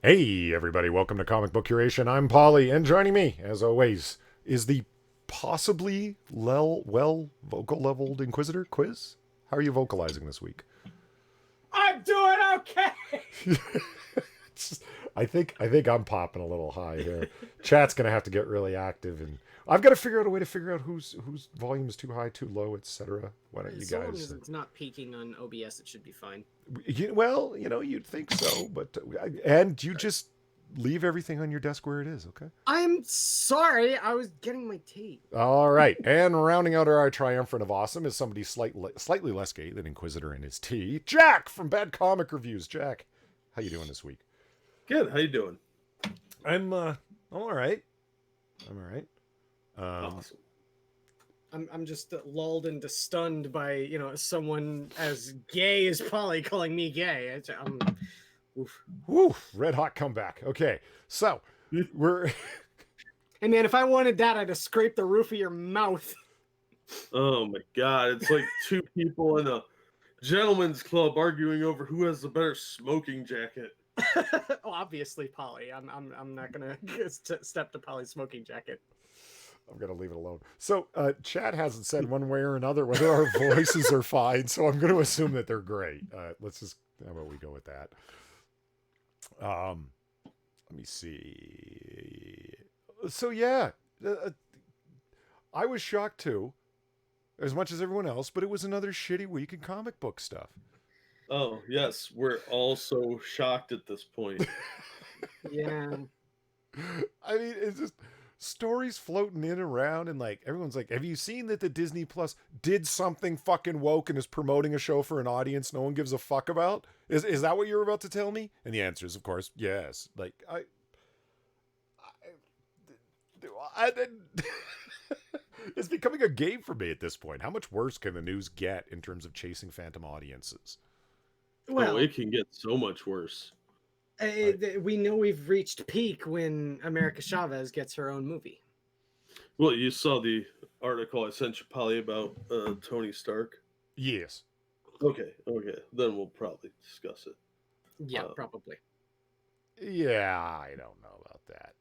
Hey, everybody, welcome to Comic Book Curation. I'm Polly, and joining me, as always, is the possibly vocal leveled Inquisitor quiz. How are you vocalizing this week? I'm doing okay. I think I'm popping a little high here. Chat's gonna have to get really active, and I've got to figure out a way to figure out whose volume is too high, too low, etc. Why don't you So long guys? as it's not peaking on OBS, it should be fine. Well, you'd think so, but and you just leave everything on your desk where it is, okay? I'm sorry, I was getting my tea. All right, and rounding out our triumvirate of awesome is somebody slightly less gay than Inquisitor and his tea, Jack from Bad Comic Reviews. Jack, how you doing this week? Good. How you doing? I'm all right. I'm all right. Awesome. I'm just lulled into stunned by someone as gay as Polly calling me gay. Oof. Woo, red hot comeback. Okay, so we're Hey man, if I wanted that, I'd have scraped the roof of your mouth. Oh my God! It's like two people in a gentleman's club arguing over who has the better smoking jacket. Obviously, Polly. I'm not gonna step to Polly's smoking jacket. I'm gonna leave it alone. So Chad hasn't said one way or another whether our voices are fine, so I'm gonna assume that they're great. Let's just how about we go with that. Let me see. So yeah, I was shocked too, as much as everyone else, but it was another shitty week in comic book stuff. Oh yes, we're all so shocked at this point. Yeah. I mean, it's just stories floating in and around, and like everyone's like, "Have you seen that the Disney Plus did something fucking woke and is promoting a show for an audience no one gives a fuck about?" Is that what you're about to tell me? And the answer is, of course, yes. Like I it's becoming a game for me at this point. How much worse can the news get in terms of chasing phantom audiences? Well, It can get so much worse. we know we've reached peak when America Chavez gets her own movie. Well, you saw the article I sent you, Polly, about Tony Stark. Yes. Okay, then we'll probably discuss it. Yeah, probably. Yeah, I don't know about that.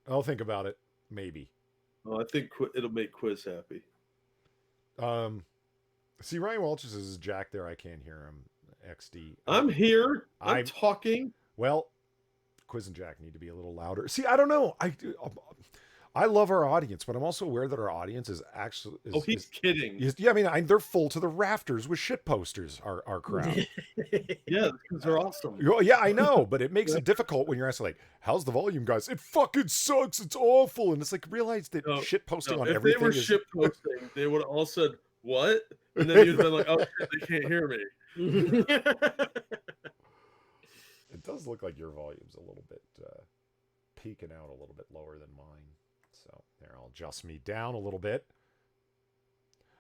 I'll think about it. Maybe. I think it'll make Quiz happy. See, Ryan Welch says Jack there. I can't hear him. XD. I'm here. I'm talking. Well, Quiz and Jack need to be a little louder. See, I don't know. I love our audience, but I'm also aware that our audience is actually. He's kidding. Yeah, I mean, they're full to the rafters with shit posters. Our crowd. Yeah, because they're awesome. Yeah, I know, but it makes it difficult when you're asking like, "How's the volume, guys?" It fucking sucks. It's awful, and it's like realize that shit posting on everything. If they were shit posting, they would have all said what, and then you'd have been like, "Oh, shit, they can't hear me." It does look like your volume's a little bit peaking out a little bit lower than mine. So there, I'll adjust me down a little bit.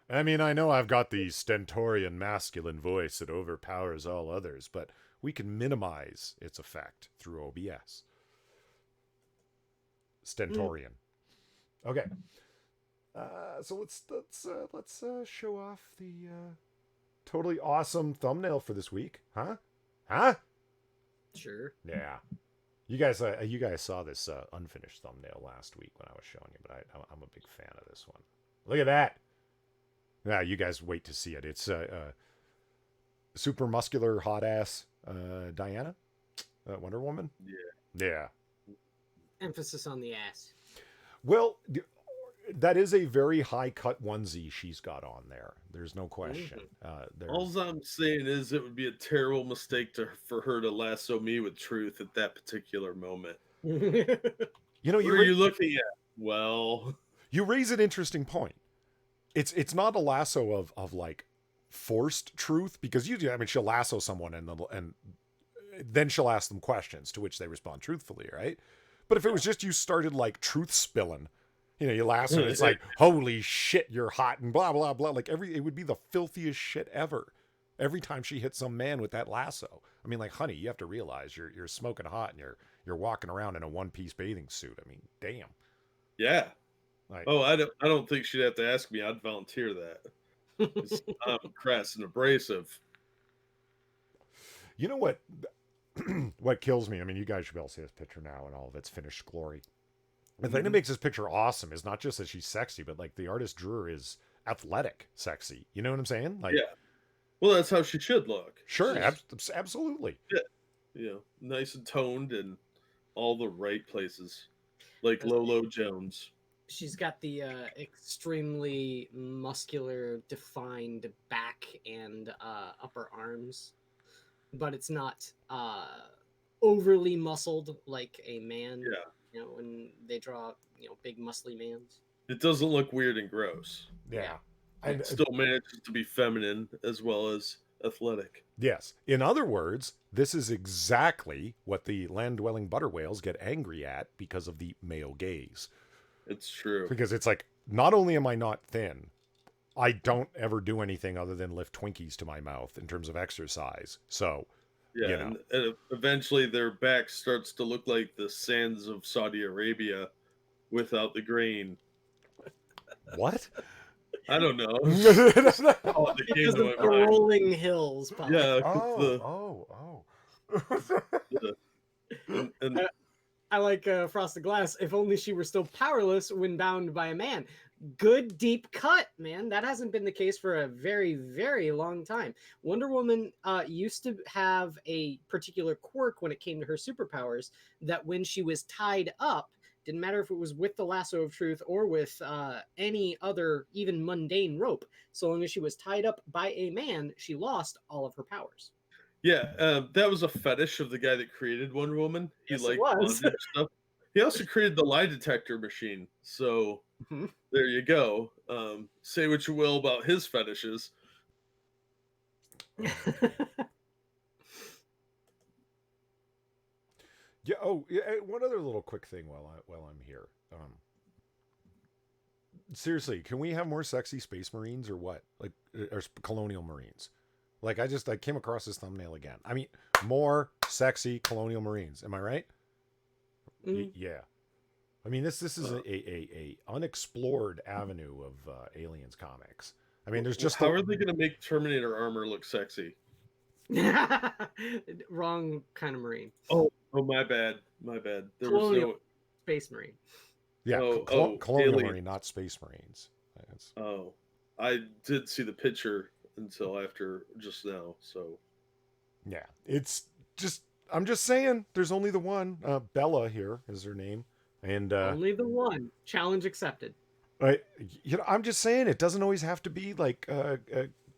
I mean, I know I've got the stentorian masculine voice that overpowers all others, but we can minimize its effect through OBS. Stentorian. Okay. So let's show off the totally awesome thumbnail for this week, huh? Sure. Yeah. You guys saw this unfinished thumbnail last week when I was showing you, but I'm a big fan of this one. Look at that. Yeah, you guys wait to see it. It's super muscular, hot ass Diana, Wonder Woman. Yeah. Emphasis on the ass. Well, that is a very high cut onesie she's got on there. There's no question. All I'm saying is it would be a terrible mistake for her to lasso me with truth at that particular moment. What are you looking at? Well, you raise an interesting point. It's not a lasso of like forced truth, because usually, I mean, she'll lasso someone and then she'll ask them questions to which they respond truthfully, right? But if it was just you started like truth spilling, you lasso, it's like, holy shit, you're hot and blah blah blah. Like it would be the filthiest shit ever. Every time she hits some man with that lasso. I mean, like, honey, you have to realize you're smoking hot and you're walking around in a one-piece bathing suit. I mean, damn. Yeah. Like, I don't think she'd have to ask me. I'd volunteer that. I'm crass and abrasive. You know what? what kills me, I mean, you guys should be able to see this picture now in all of its finished glory. The thing that Mhm. makes this picture awesome is not just that she's sexy, but like the artist drew her is athletic sexy. You know what I'm saying? Like, Yeah. Well, that's how she should look. sure, She's absolutely. nice and toned in all the right places, like Does- Lolo Jones. She's got the extremely muscular, defined back and upper arms, but it's not overly muscled like a man. Yeah. You know, when they draw, big muscly mans. It doesn't look weird and gross. Yeah. It And still manages to be feminine as well as athletic. yes. In other words, this is exactly what the land dwelling butter whales get angry at because of the male gaze. It's true. Because it's like, not only am I not thin, I don't ever do anything other than lift Twinkies to my mouth in terms of exercise. So, Yeah, you know. and eventually their back starts to look like the sands of Saudi Arabia without the grain. What? I don't know. Oh, Oh, it came Because to of my the mind. rolling hills, Polly. Yeah, oh. and I like Frosted Glass. If only she were still powerless when bound by a man. Good deep cut, man. That hasn't been the case for a very, very long time. Wonder Woman used to have a particular quirk when it came to her superpowers that when she was tied up, didn't matter if it was with the lasso of truth or with any other, even mundane rope. So long as she was tied up by a man, she lost all of her powers. yeah, that was a fetish of the guy that created Wonder Woman. He Yes, it liked was. bondage stuff. He also created the lie detector machine. So Mhm. there you go. Say what you will about his fetishes. Yeah. Oh, yeah. One other little quick thing while I'm here. Seriously, can we have more sexy space marines or what? Like, or colonial marines? Like, I came across this thumbnail again. I mean, more sexy colonial marines. Am I right? Mm. Yeah. I mean, this is a unexplored avenue of aliens comics. I mean, there's just How are they going to make Terminator armor look sexy? Wrong kind of marine. Oh, my bad. My bad. There was Colonial no. space marine. yeah, Oh, colonial alien. marine, not space marines. It's, Oh, I did see the picture until after just now. So yeah, it's just I'm just saying. There's only the one. Bella here is her name, and Only the one. Challenge accepted. I'm just saying it doesn't always have to be like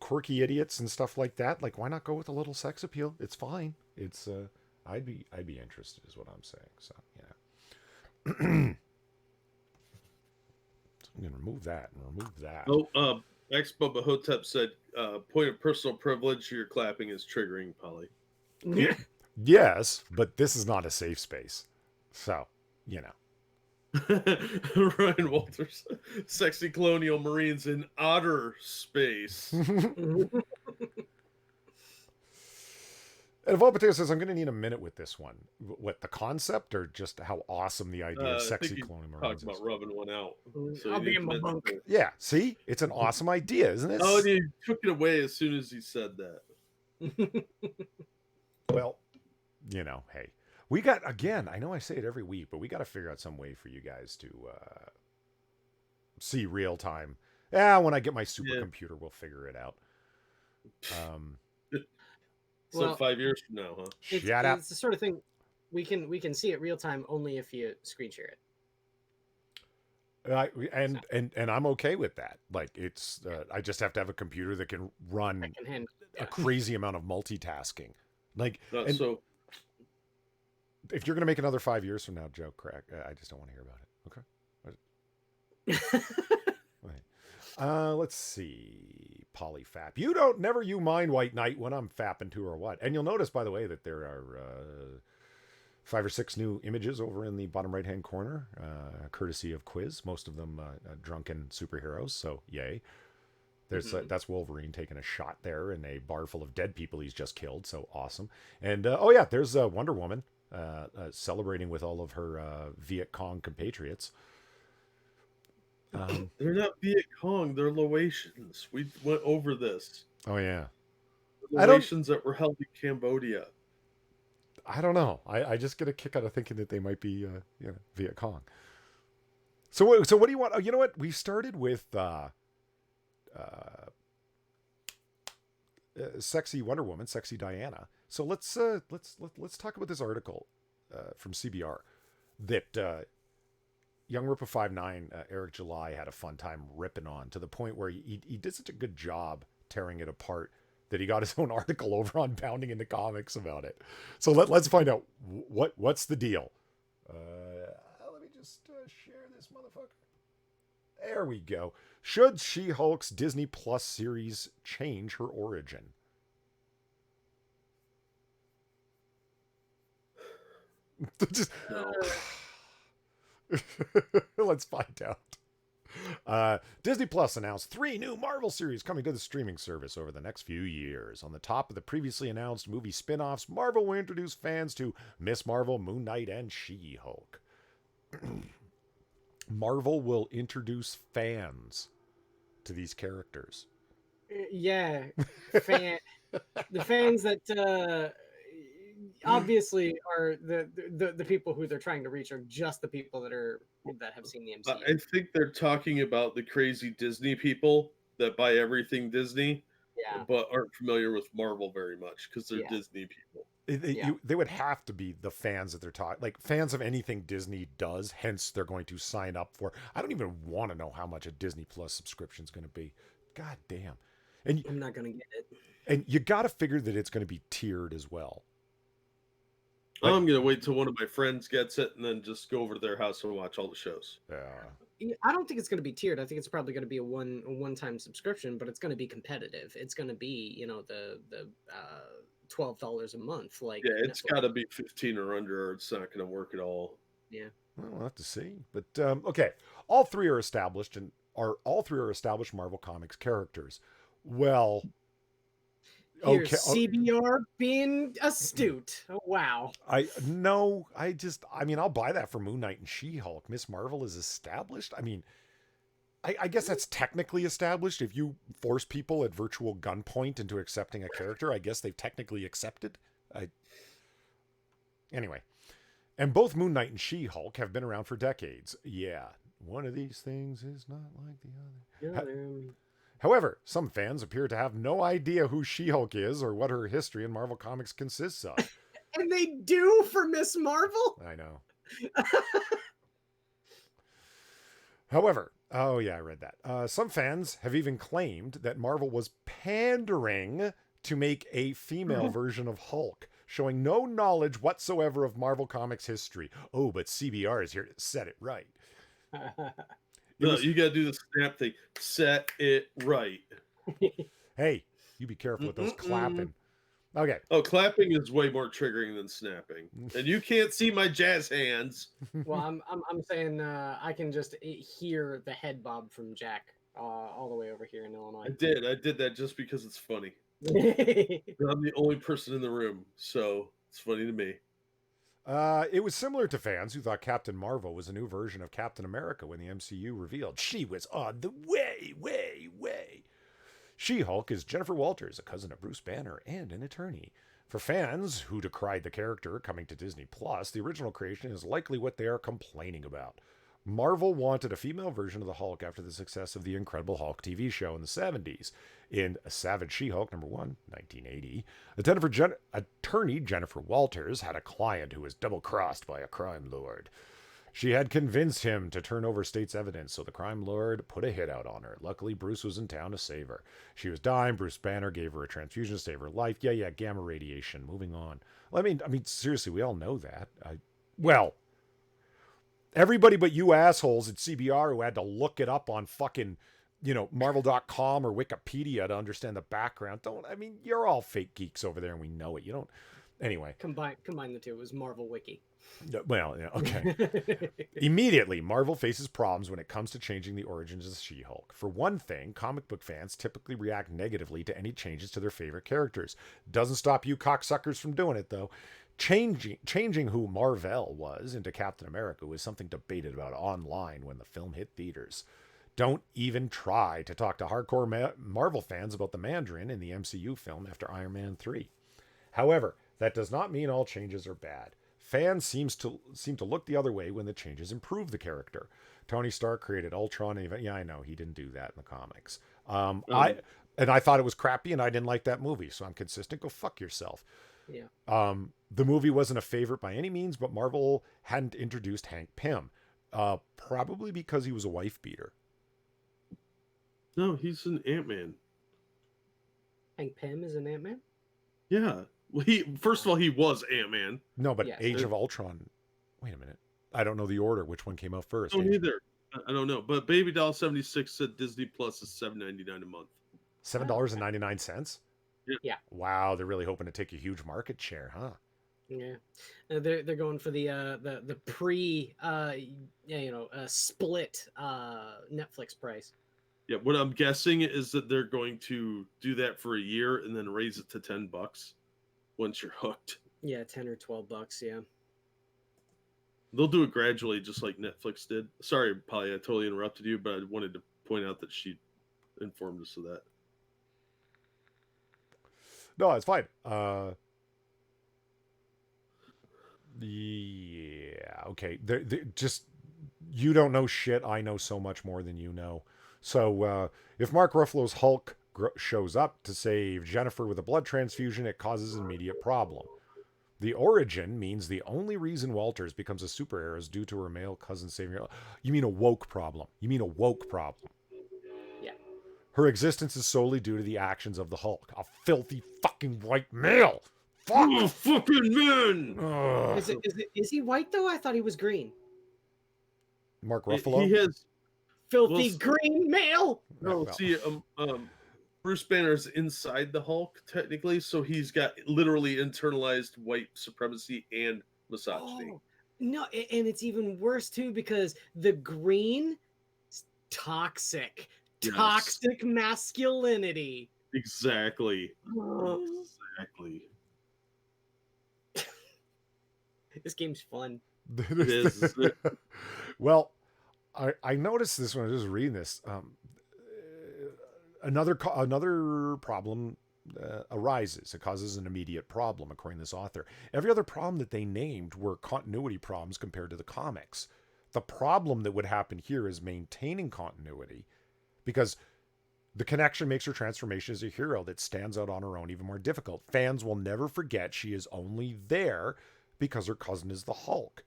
quirky idiots and stuff like that. Like, why not go with a little sex appeal? It's fine. It's I'd be interested, is what I'm saying. So yeah. I'm gonna remove that and remove that. oh, ex Bubba Hotep said, "Point of personal privilege. Your clapping is triggering, Polly." Yeah. Yes, but this is not a safe space. So, you know. Ryan Walters, sexy colonial marines in outer space. And Volpater says, I'm going to need a minute with this one. What, the concept or just how awesome the idea of I sexy think colonial talked marines about is? rubbing one out. I'll he be in my meant bunk. to- Yeah, see? It's an awesome idea, isn't it? Oh, and he took it away as soon as he said that. Well, you know, hey. We got, again, I know I say it every week, but we got to figure out some way for you guys to see real time. Yeah, when I get my supercomputer, we'll figure it out. So Well, 5 years from now, huh? Shut up. It's the sort of thing we can see it real time only if you screen share it. And I'm okay with that. Like, it's I just have to have a computer that can run I can handle. a crazy amount of multitasking. Like, Not and so if you're gonna make another 5 years from now, Joe, correct? I just don't want to hear about it. Okay. Let's see. Polyfap. Never you mind, White Knight, when I'm fapping to or what. And you'll notice, by the way, that there are 5 or 6 new images over in the bottom right hand corner, courtesy of Quiz. Most of them drunken superheroes. So yay. There's that's Wolverine taking a shot there in a bar full of dead people he's just killed. So awesome. And oh yeah, there's Wonder Woman celebrating with all of her Viet Cong compatriots. they're not Viet Cong, they're Laotians. We went over this. Oh yeah. The Laotians that were held in Cambodia. I don't know. I just get a kick out of thinking that they might be, Viet Cong. So what do you want? Oh, you know what? We started with sexy Wonder Woman, sexy Diana. So let's talk about this article from CBR that young Ripper 59 Eric July had a fun time ripping on, to the point where he did such a good job tearing it apart that he got his own article over on Pounding into Comics about it. So let's find out what's the deal. Let me just share this motherfucker. There we go. Should She-Hulk's Disney Plus series change her origin? Just, let's find out. Disney Plus announced 3 new Marvel series coming to the streaming service over the next few years. On the top of the previously announced movie spin-offs, Marvel will introduce fans to Miss Marvel, Moon Knight, and She-Hulk. Marvel will introduce fans to these characters. Yeah, the fans that obviously are the people who they're trying to reach are just the people that have seen the MCU. I think they're talking about the crazy Disney people that buy everything Disney, but aren't familiar with Marvel very much because they're Disney people. They would have to be the fans that they're talking, like fans of anything Disney does. Hence, they're going to sign up for. I don't even want to know how much a Disney Plus subscription is going to be. God damn. And I'm not going to get it. And you got to figure that it's going to be tiered as well. Like, I'm going to wait till one of my friends gets it and then just go over to their house and watch all the shows. Yeah. I don't think it's going to be tiered. I think it's probably going to be a one-time subscription, but it's going to be competitive. It's going to be, the $12 a month. Like, yeah, it's got to be 15 or under, or it's not going to work at all. Yeah. Well, we'll have to see. But okay, all three are established Marvel Comics characters. Well, here's CBR being astute. Oh, wow. I'll buy that for Moon Knight and She-Hulk. Miss Marvel is established. I mean, I guess that's technically established. If you force people at virtual gunpoint into accepting a character, I guess they've technically accepted. Anyway. And both Moon Knight and She-Hulk have been around for decades. Yeah, one of these things is not like the other. However, some fans appear to have no idea who She-Hulk is or what her history in Marvel Comics consists of. And they do for Miss Marvel? I know. However, oh yeah, I read that. Some fans have even claimed that Marvel was pandering to make a female version of Hulk, showing no knowledge whatsoever of Marvel Comics history. Oh, but CBR is here to set it right. You got to do the snap thing. Set it right. Hey, you be careful with those clapping. Okay. Oh, clapping is way more triggering than snapping, and you can't see my jazz hands. Well, I'm saying I can just hear the head bob from Jack all the way over here in Illinois. I did that just because it's funny. I'm the only person in the room, so it's funny to me. It was similar to fans who thought Captain Marvel was a new version of Captain America when the MCU revealed she was on the way. She-Hulk is Jennifer Walters, a cousin of Bruce Banner and an attorney. For fans who decried the character coming to Disney Plus, the original creation is likely what they are complaining about. Marvel wanted a female version of the Hulk after the success of the Incredible Hulk TV show in the 70s. In Savage She-Hulk #1, 1980, attorney Jennifer Walters had a client who was double-crossed by a crime lord. She had convinced him to turn over state's evidence, so the crime lord put a hit out on her. Luckily, Bruce was in town to save her. She was dying. Bruce Banner gave her a transfusion to save her life. Yeah, gamma radiation. Moving on. Well, I mean, seriously, we all know that. Everybody but you assholes at CBR who had to look it up on fucking, Marvel.com or Wikipedia to understand the background. You're all fake geeks over there and we know it. You don't. Anyway. Combine the two. It was Marvel Wiki. Well, yeah, okay. Immediately, Marvel faces problems when it comes to changing the origins of She-Hulk. For one thing, comic book fans typically react negatively to any changes to their favorite characters. Doesn't stop you cocksuckers from doing it, though. Changing who Mar-Vell was into Captain America was something debated about online when the film hit theaters. Don't even try to talk to hardcore Marvel fans about the Mandarin in the MCU film after Iron Man 3. However, That does not mean all changes are bad. Fans seem to look the other way when the changes improve the character. Tony Stark created Ultron, and yeah, I know he didn't do that in the comics. I thought it was crappy, and I didn't like that movie, so I'm consistent. Go fuck yourself. Yeah. The movie wasn't a favorite by any means, but Marvel hadn't introduced Hank Pym, probably because he was a wife beater. No, he's an Ant-Man. Hank Pym is an Ant-Man? Yeah. Well, first of all, he was Ant-Man. No, but Age of Ultron. Wait a minute. I don't know the order. Which one came out first? Oh, neither. I don't know. But Baby Doll 76 said Disney Plus is $7.99 a month. $7.99? Yeah. Wow, they're really hoping to take a huge market share, huh? Yeah, they're going for the pre split Netflix price. Yeah, what I'm guessing is that they're going to do that for a year and then raise it to $10 once you're hooked. Yeah, $10 or $12. Yeah, they'll do it gradually, just like Netflix did. Sorry, Polly, I totally interrupted you, but I wanted to point out that she informed us of that. No, it's fine. Yeah, okay. They're just, you don't know shit. I know so much more than you know. So if Mark Ruffalo's Hulk shows up to save Jennifer with a blood transfusion, it causes an immediate problem. The origin means the only reason Walters becomes a superhero is due to her male cousin saving her. You mean a woke problem? Yeah. Her existence is solely due to the actions of the Hulk, a filthy fucking white male. Fuck! Oh, fucking man! Is he white though? I thought he was green. Mark Ruffalo? He has filthy green male. No, see, Bruce Banner's inside the Hulk technically, so he's got literally internalized white supremacy and misogyny. Oh, no, and it's even worse too because the green, toxic masculinity. Exactly. Exactly. This game's fun. It is. Well, I noticed this when I was just reading this. Another problem arises. It causes an immediate problem, according to this author. Every other problem that they named were continuity problems compared to the comics. The problem that would happen here is maintaining continuity, because the connection makes her transformation as a hero that stands out on her own even more difficult. Fans will never forget she is only there because her cousin is the Hulk.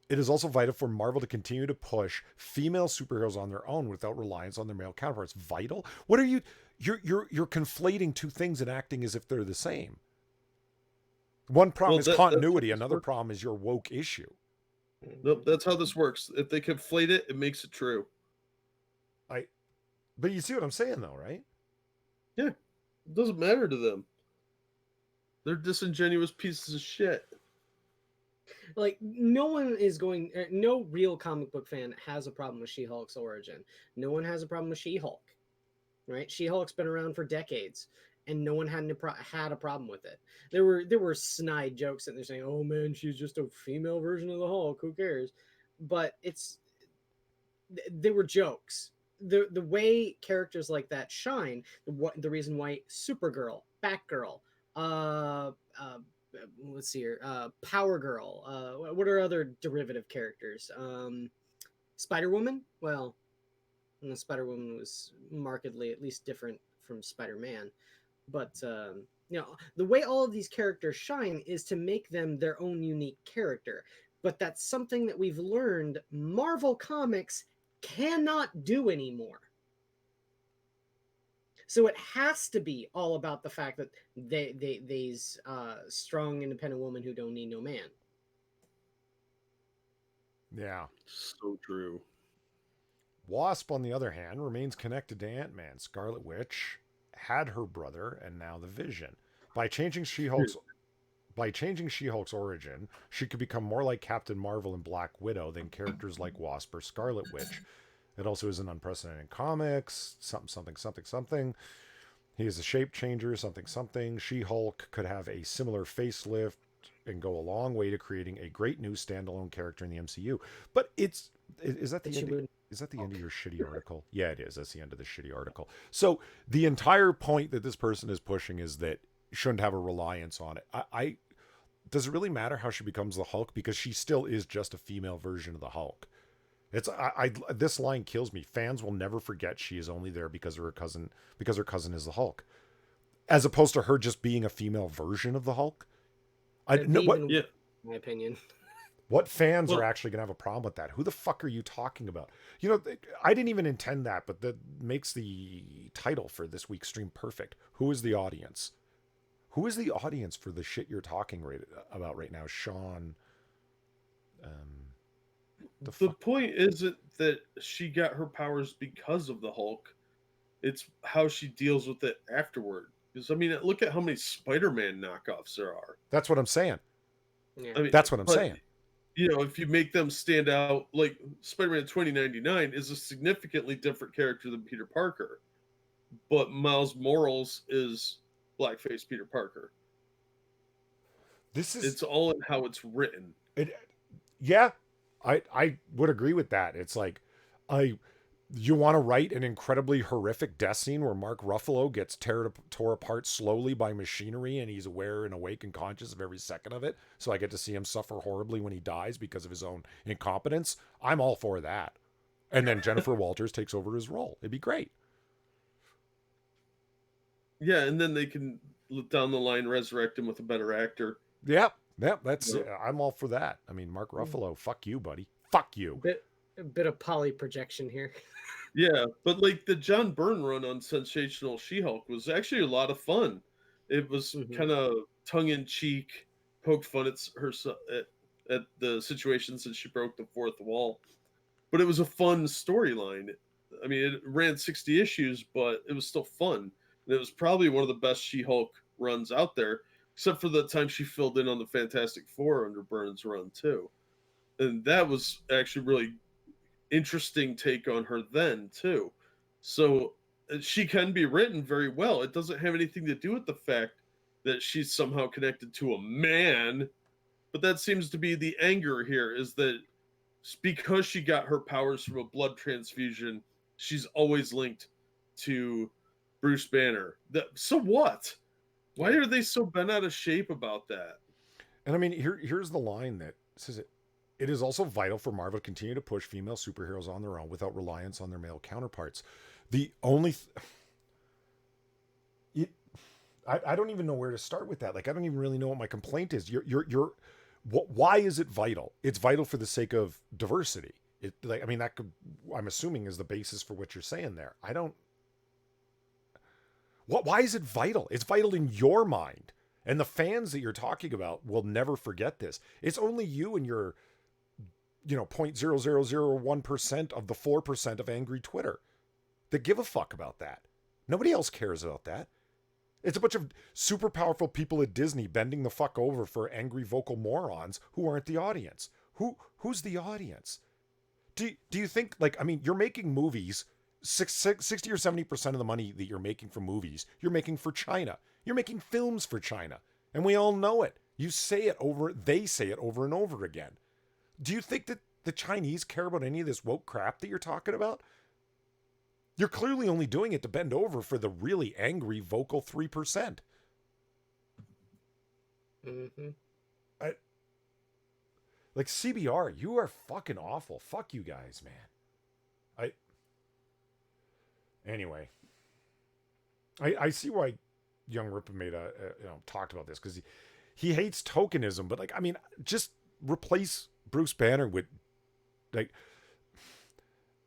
It is also vital for Marvel to continue to push female superheroes on their own without reliance on their male counterparts. Vital? What are you? You're conflating two things and acting as if they're the same. One problem is continuity. Another problem is your woke issue. Nope, that's how this works. If they conflate it, it makes it true. But you see what I'm saying, though, right? Yeah, it doesn't matter to them. They're disingenuous pieces of shit. Like, no real comic book fan has a problem with She-Hulk's origin. No one has a problem with She-Hulk, right? She-Hulk's been around for decades, and no one had a problem with it. There were snide jokes that they're saying, "Oh man, she's just a female version of the Hulk. Who cares?" But they were jokes. The way characters like that shine, the reason why Supergirl, Batgirl, let's see here, Power Girl, what are other derivative characters? Spider-Woman? Well, Spider-Woman was markedly at least different from Spider-Man. But, the way all of these characters shine is to make them their own unique character. But that's something that we've learned Marvel Comics cannot do anymore. So it has to be all about the fact that they's strong, independent woman who don't need no man. Yeah. So true. Wasp, on the other hand, remains connected to Ant-Man. Scarlet Witch had her brother and now the Vision. By changing She-Hulk's origin, she could become more like Captain Marvel and Black Widow than characters like Wasp or Scarlet Witch. It also is an unprecedented comics. Something. He is a shape changer. Something. She-Hulk could have a similar facelift and go a long way to creating a great new standalone character in the MCU. But is that the end? Is that the end of your shitty article? Yeah, it is. That's the end of the shitty article. So the entire point that this person is pushing is that you shouldn't have a reliance on it. does it really matter how she becomes the Hulk? Because she still is just a female version of the Hulk. It's this line kills me. Fans will never forget she is only there because of her cousin, because her cousin is the Hulk, as opposed to her just being a female version of the Hulk. In my opinion. What fans are actually going to have a problem with that? Who the fuck are you talking about? You know, I didn't even intend that, but that makes the title for this week's stream perfect. Who is the audience? Who is the audience for the shit you're talking about right now, Sean? The point isn't that she got her powers because of the Hulk. It's how she deals with it afterward. Because, I mean, look at how many Spider-Man knockoffs there are. That's what I'm saying. Yeah. I mean, that's what I'm saying. You know, if you make them stand out, like Spider-Man 2099 is a significantly different character than Peter Parker. But Miles Morales is blackface Peter Parker. It's all in how it's written. Yeah, I would agree with that. It's like, you want to write an incredibly horrific death scene where Mark Ruffalo gets tore apart slowly by machinery and he's aware and awake and conscious of every second of it. So I get to see him suffer horribly when he dies because of his own incompetence. I'm all for that. And then Jennifer Walters takes over his role. It'd be great. Yeah, and then they can down the line resurrect him with a better actor. Yep, that's I'm all for that. I mean, Mark Ruffalo, fuck you, buddy. Fuck you. A bit of poly projection here. Yeah, but like the John Byrne run on Sensational She-Hulk was actually a lot of fun. It was kind of tongue-in-cheek, poke fun at her at the situation since she broke the fourth wall. But it was a fun storyline. I mean, it ran 60 issues, but it was still fun. And it was probably one of the best She-Hulk runs out there, except for the time she filled in on the Fantastic Four under Byrne's run too. And that was actually really interesting take on her then too. So she can be written very well. It doesn't have anything to do with the fact that she's somehow connected to a man, but that seems to be the anger here, is that because she got her powers from a blood transfusion, she's always linked to Bruce Banner. So what? Why are they so bent out of shape about that? And I mean, here's the line that says it. It is also vital for Marvel to continue to push female superheroes on their own without reliance on their male counterparts. The only... I don't even know where to start with that. Like, I don't even really know what my complaint is. Why is it vital? It's vital for the sake of diversity. I'm assuming is the basis for what you're saying there. Why is it vital? It's vital in your mind. And the fans that you're talking about will never forget this. It's only you and your... 0.0001% of the 4% of angry Twitter that give a fuck about that. Nobody else cares about that. It's a bunch of super powerful people at Disney bending the fuck over for angry vocal morons who aren't the audience. Who's the audience? Do you think, you're making movies, 60 or 70% of the money that you're making from movies, you're making for China. You're making films for China. And we all know it. They say it over and over again. Do you think that the Chinese care about any of this woke crap that you're talking about? You're clearly only doing it to bend over for the really angry vocal 3%. Like CBR, you are fucking awful. Fuck you guys, man. Anyway, I see why Young Ripper made talked about this, because he hates tokenism, but just replace Bruce Banner with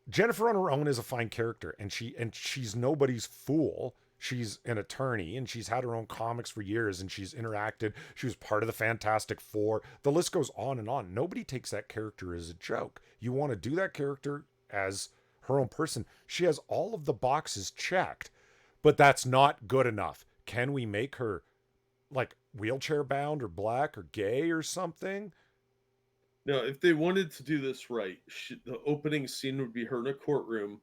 Jennifer on her own is a fine character, and she's nobody's fool. She's an attorney, and she's had her own comics for years, and she's interacted. She was part of the Fantastic Four. The list goes on and on. Nobody takes that character as a joke. You want to do that character as her own person. She has all of the boxes checked, but that's not good enough. Can we make her wheelchair bound or black or gay or something? Now, if they wanted to do this right, the opening scene would be her in a courtroom,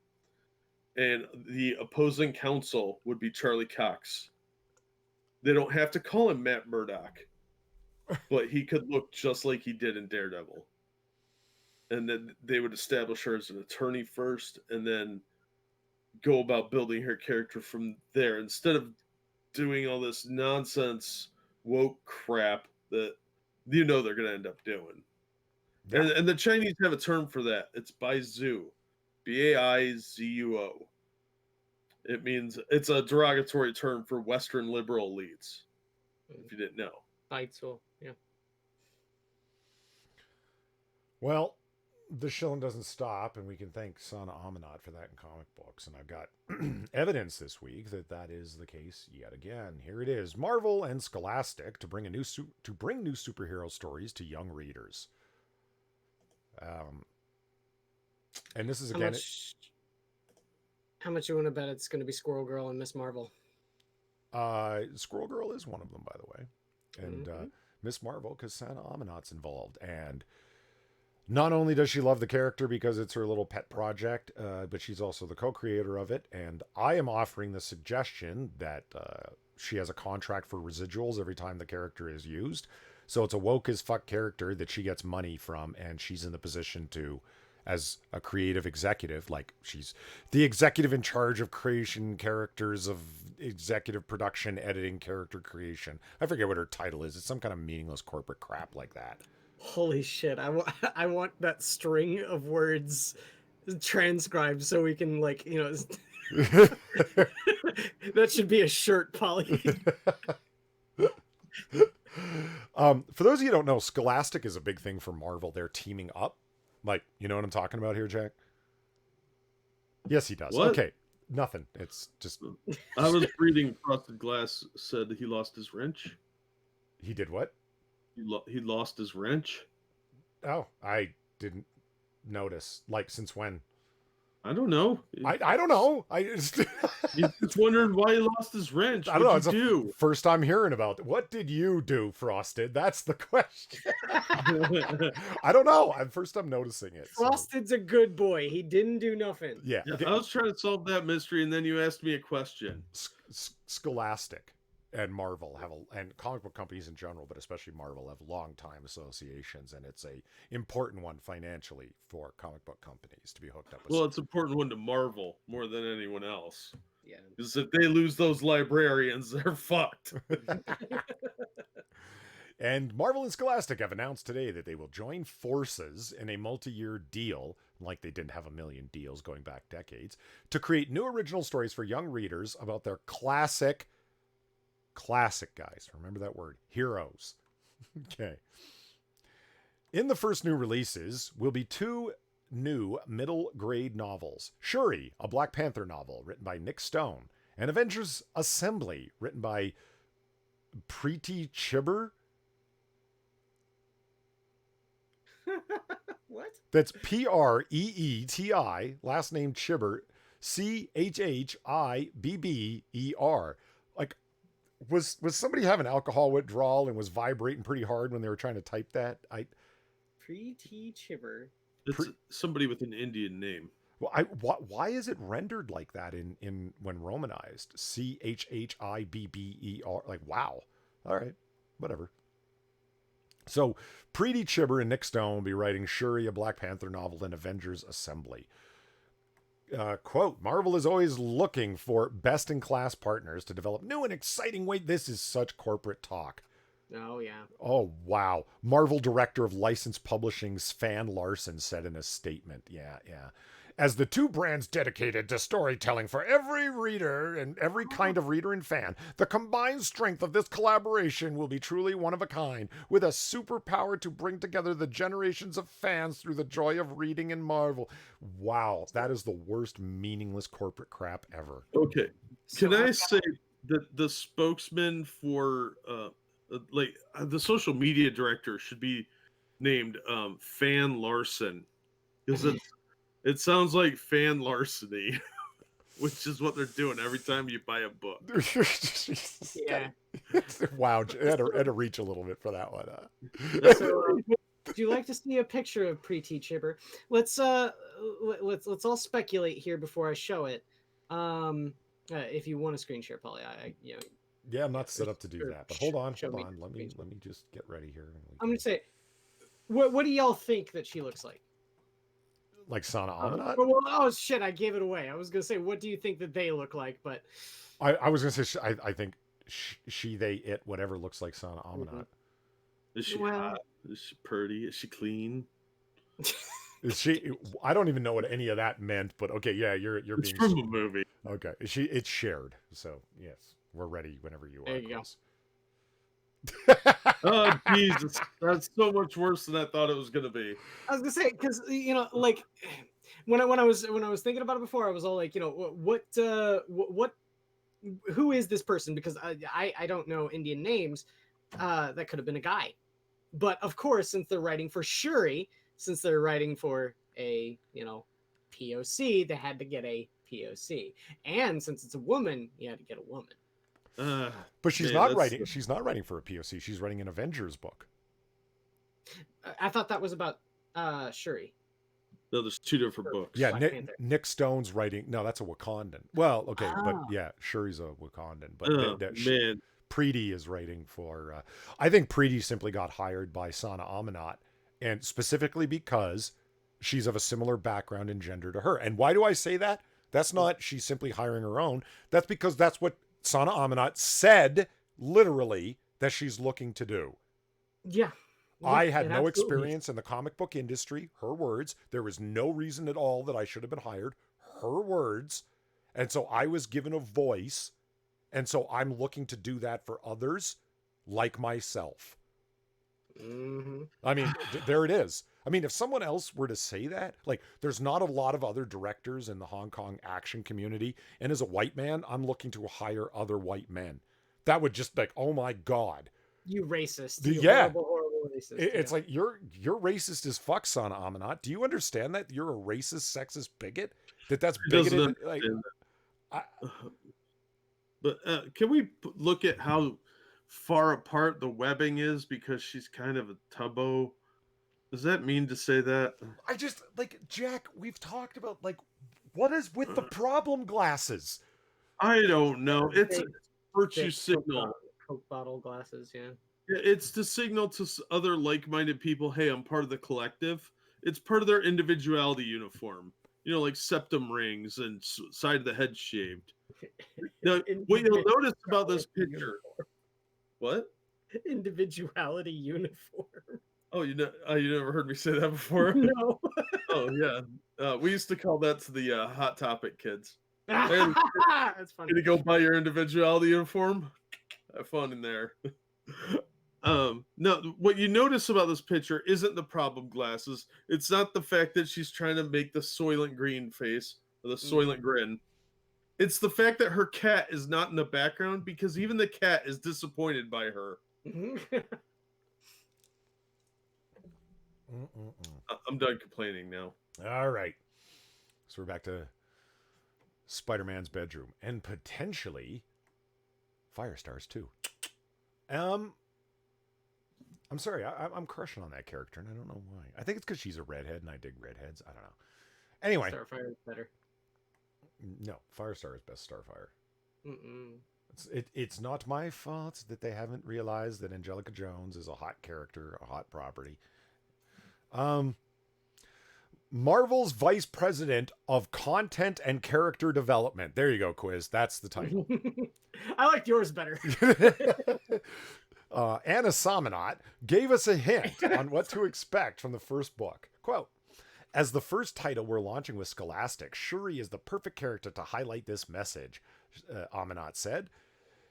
and the opposing counsel would be Charlie Cox. They don't have to call him Matt Murdock, but he could look just like he did in Daredevil. And then they would establish her as an attorney first, and then go about building her character from there, instead of doing all this nonsense woke crap that you know they're going to end up doing. Yeah. And the Chinese have a term for that. It's baizu, B-A-I-Z-U-O. It means it's a derogatory term for Western liberal elites. If you didn't know. Baizu, yeah. Well, the shilling doesn't stop, and we can thank Sana Amanat for that in comic books. And I've got evidence this week that that is the case yet again. Here it is: Marvel and Scholastic to bring new superhero stories to young readers. And this is again. How much you want to bet it's going to be Squirrel Girl and Miss Marvel? Squirrel Girl is one of them, by the way, and Miss Marvel because Sana Amanat's involved. And not only does she love the character because it's her little pet project, but she's also the co-creator of it. And I am offering the suggestion that she has a contract for residuals every time the character is used. So it's a woke as fuck character that she gets money from, and she's in the position to, as a creative executive, like she's the executive in charge of creation characters, of executive production, editing, character creation. I forget what her title is. It's some kind of meaningless corporate crap like that. Holy shit. I want that string of words transcribed so we can, like, you know, that should be a shirt, Polly. For those of you who don't know, Scholastic is a big thing for Marvel. They're teaming up. Like, you know what I'm talking about here, Jack? Yes, he does. What? Okay. Nothing. It's just... I was reading Frosted Glass said he lost his wrench. He did what? He lost his wrench. Oh, I didn't notice. Like, since when? I don't know. I don't know. I just... He's just wondering why he lost his wrench. I don't know. It's do? First time hearing about it. What did you do, Frosted? That's the question. I don't know. First time noticing it. Frosted's a good boy. He didn't do nothing. Yeah. I was trying to solve that mystery, and then you asked me a question. Scholastic and Marvel and comic book companies in general, but especially Marvel, have long time associations, and it's a important one financially for comic book companies to be hooked up with. Well, it's an important one to Marvel more than anyone else. Yeah. Because if they lose those librarians, they're fucked. And Marvel and Scholastic have announced today that they will join forces in a multi-year deal, like they didn't have a million deals going back decades, to create new original stories for young readers about their classic guys. Remember that word, heroes. Okay. In the first new releases will be 2 new middle grade novels. Shuri, a Black Panther novel written by Nick Stone, and Avengers Assembly, written by Preeti Chibber. What? That's Preeti, last name Chibber, Chhibber. Like, was somebody having alcohol withdrawal and was vibrating pretty hard when they were trying to type that? Preeti Chibber. It's somebody with an Indian name. Well, why is it rendered like that in when romanized? Chhibber. Like, wow. All right, whatever. So Preeti Chibber and Nick Stone will be writing Shuri, a Black Panther novel, and Avengers Assembly. Quote, Marvel is always looking for best-in-class partners to develop new and exciting ways. This is such corporate talk. Oh, yeah. Oh, wow. Marvel director of licensed publishing Svan Larson said in a statement. Yeah. As the 2 brands dedicated to storytelling for every reader and every kind of reader and fan, the combined strength of this collaboration will be truly one of a kind, with a superpower to bring together the generations of fans through the joy of reading in Marvel. Wow, that is the worst meaningless corporate crap ever. Okay. Can I say that the spokesman for the social media director should be named Fan Larson, because it sounds like fan larceny, which is what they're doing every time you buy a book. Yeah. Wow, I had to reach a little bit for that one. So, would you like to see a picture of Preeti Chibber? Let's all speculate here before I show it. If you want to screen share, Polly, Yeah, I'm not set up to do that, but hold on. Show me. Let me just get ready here. I'm gonna say, what do y'all think that she looks like? Like Sana Amanat? Oh shit! I gave it away. I was gonna say, what do you think that they look like? But I was gonna say, I think she, they, it, whatever looks like Sana Amanat. Is she hot? Is she pretty? Is she clean? Is she? I don't even know what any of that meant, but okay, yeah, you're It's being from a movie. okay. Is she? It's shared, so yes, we're ready whenever you There are, you Chris. Oh Jesus, that's so much worse than I thought it was gonna be. I was gonna say, because like when I was thinking about it before, I was all like, what who is this person? Because I don't know Indian names. That could have been a guy, but of course, since they're writing for Shuri, since they're writing for a POC, they had to get a POC, and since it's a woman, you had to get a woman. But she's Man, not writing. She's not writing for a POC. She's writing an Avengers book. I thought that was about Shuri. No, there's two different books. Yeah, Black Panther. Nick Stone's writing. No, that's a Wakandan. Well, okay, but Ah. yeah, Shuri's a Wakandan. But man, Preeti is writing for. I think Preeti simply got hired by Sana Amanat, and specifically because she's of a similar background and gender to her. And why do I say that? That's not she's simply hiring her own. That's because that's what Sana Amanat said, literally, that she's looking to do. Yeah. I had no experience in the comic book industry. Her words. There was no reason at all that I should have been hired. Her words. And so I was given a voice. And so I'm looking to do that for others like myself. Mm-hmm. I mean, there it is. I mean, if someone else were to say that, like, there's not a lot of other directors in the Hong Kong action community. And as a white man, I'm looking to hire other white men. That would just be like, oh my God. You racist. You horrible, horrible racist. It's like you're racist as fuck, Sana Amanat. Do you understand that you're a racist, sexist bigot? That's bigoted. Like, but can we look at how far apart the webbing is because she's kind of a tubbo? Does that mean to say that? I just like Jack. We've talked about like what is with the problem glasses. I don't know. It's a virtue signal. Coke bottle glasses, yeah. It's to signal to other like-minded people, hey, I'm part of the collective. It's part of their individuality uniform. Like septum rings and side of the head shaved. Now, what you'll notice about this picture. What? Individuality uniform. Oh, you never heard me say that before? No. Oh, yeah. We used to call that to the Hot Topic kids. That's funny. Gonna go buy your individuality uniform? Have fun in there. No, what you notice about this picture isn't the problem glasses. It's not the fact that she's trying to make the Soylent Green face or the Soylent Grin. It's the fact that her cat is not in the background because even the cat is disappointed by her. I'm done complaining now. All right. So we're back to Spider-Man's bedroom and potentially Firestars too. I'm sorry, I'm crushing on that character, and I don't know why. I think it's because she's a redhead, and I dig redheads. I don't know. Anyway, Starfire is better. No, Firestar is best Starfire. It's not my fault that they haven't realized that Angelica Jones is a hot character, a hot property. Marvel's Vice President of Content and Character Development. There you go, quiz. That's the title. I liked yours better. Anna Samanot gave us a hint on what to expect from the first book. Quote, as the first title we're launching with Scholastic, Shuri is the perfect character to highlight this message, Amanat said.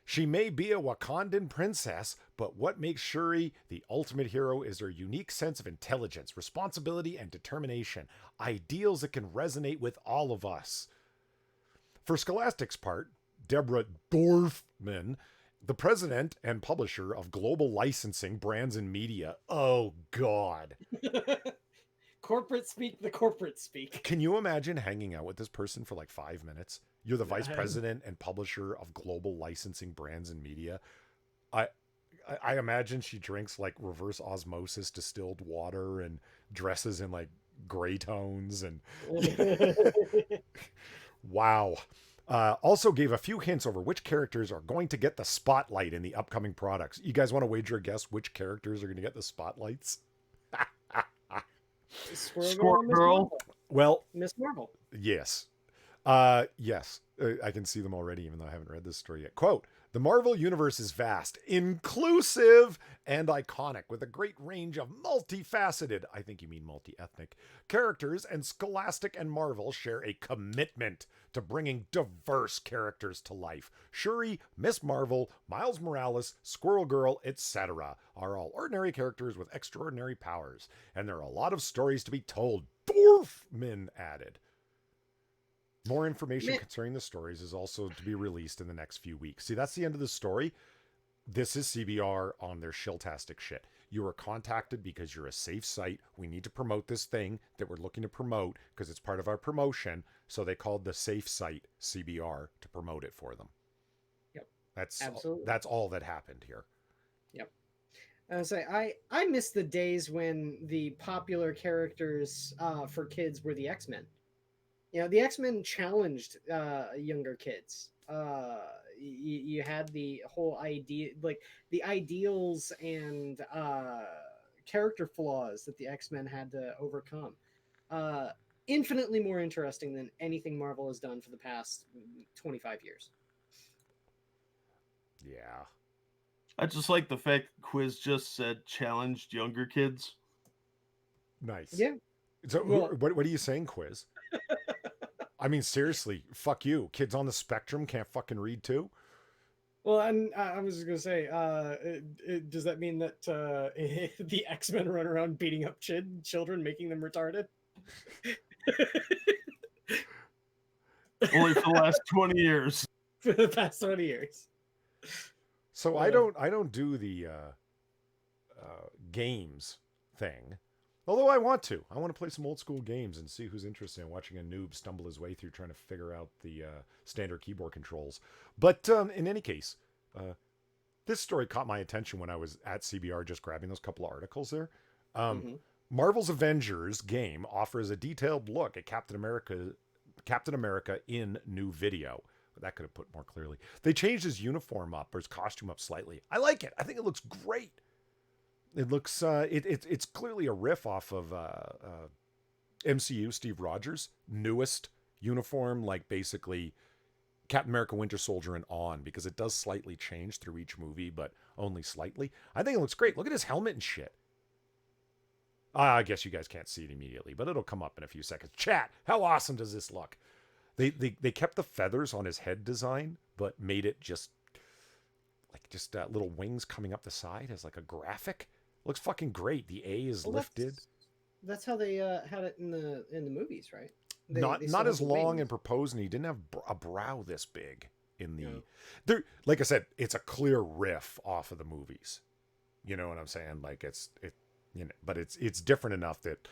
She may be a Wakandan princess, but what makes Shuri the ultimate hero is her unique sense of intelligence, responsibility, and determination, ideals that can resonate with all of us. For Scholastic's part, Deborah Dorfman, the president and publisher of Global Licensing, Brands, and Media. Oh, God. Corporate speak, the corporate speak. Can you imagine hanging out with this person for like 5 minutes? You're the vice president and publisher of Global Licensing, Brands, and Media. I imagine she drinks like reverse osmosis distilled water and dresses in like gray tones and wow. Also gave a few hints over which characters are going to get the spotlight in the upcoming products. You guys want to wager a guess which characters are going to get the spotlights? Squirrel Girl. Well, Miss Marvel. Yes. Yes. I can see them already, even though I haven't read this story yet. Quote, The Marvel Universe is vast, inclusive, and iconic, with a great range of multifaceted, I think you mean multi-ethnic, characters, and Scholastic and Marvel share a commitment to bringing diverse characters to life. Shuri, Miss Marvel, Miles Morales, Squirrel Girl, etc. are all ordinary characters with extraordinary powers, and there are a lot of stories to be told. Dorfman added. More information concerning the stories is also to be released in the next few weeks. See, that's the end of the story. This is CBR on their shiltastic shit. You were contacted because you're a safe site. We need to promote this thing that we're looking to promote because it's part of our promotion. So they called the safe site CBR to promote it for them. Yep. Absolutely. That's all that happened here. Yep. I miss the days when the popular characters for kids were the X-Men. You know, the X-Men challenged younger kids. You had the whole idea, like the ideals and character flaws that the X-Men had to overcome. Infinitely more interesting than anything Marvel has done for the past 25 years. Yeah. I just like the fact Quiz just said challenged younger kids. Nice. Yeah. So what are you saying, Quiz? I mean, seriously, fuck you. Kids on the spectrum can't fucking read too? Well, and I was just going to say, does that mean that the X-Men run around beating up children, making them retarded? Only for the last 20 years. For the past 20 years. So I don't do the games thing. Although I want to play some old school games and see who's interested in watching a noob stumble his way through trying to figure out the standard keyboard controls. But in any case, this story caught my attention when I was at CBR just grabbing those couple of articles there. Marvel's Avengers game offers a detailed look at Captain America in new video. That could have put more clearly. They changed his uniform up or his costume up slightly. I like it. I think it looks great. It looks it's clearly a riff off of MCU Steve Rogers' newest uniform, like basically Captain America Winter Soldier and on, because it does slightly change through each movie, but only slightly. I think it looks great. Look at his helmet and shit. I guess you guys can't see it immediately, but it'll come up in a few seconds. Chat, how awesome does this look? They kept the feathers on his head design, but made it just little wings coming up the side as like a graphic. Looks fucking great. The A is lifted. That's how they had it in the movies, right? Not as long and proposed, and he didn't have a brow this big in the. There, like I said, it's a clear riff off of the movies. You know what I'm saying? Like but it's different enough that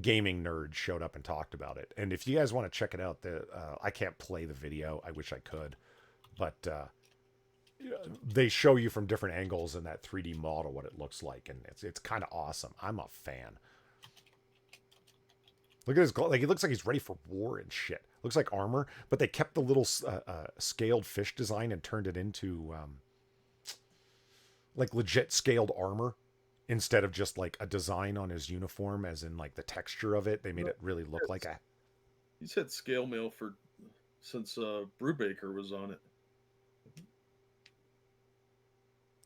gaming nerds showed up and talked about it. And if you guys want to check it out, I can't play the video. I wish I could, but they show you from different angles in that 3D model what it looks like, and it's kind of awesome. I'm a fan. Look at his like he looks like he's ready for war and shit. Looks like armor, but they kept the little scaled fish design and turned it into like legit scaled armor instead of just like a design on his uniform, as in like the texture of it. They made it really look like a. He's had scale mail since Brubaker was on it.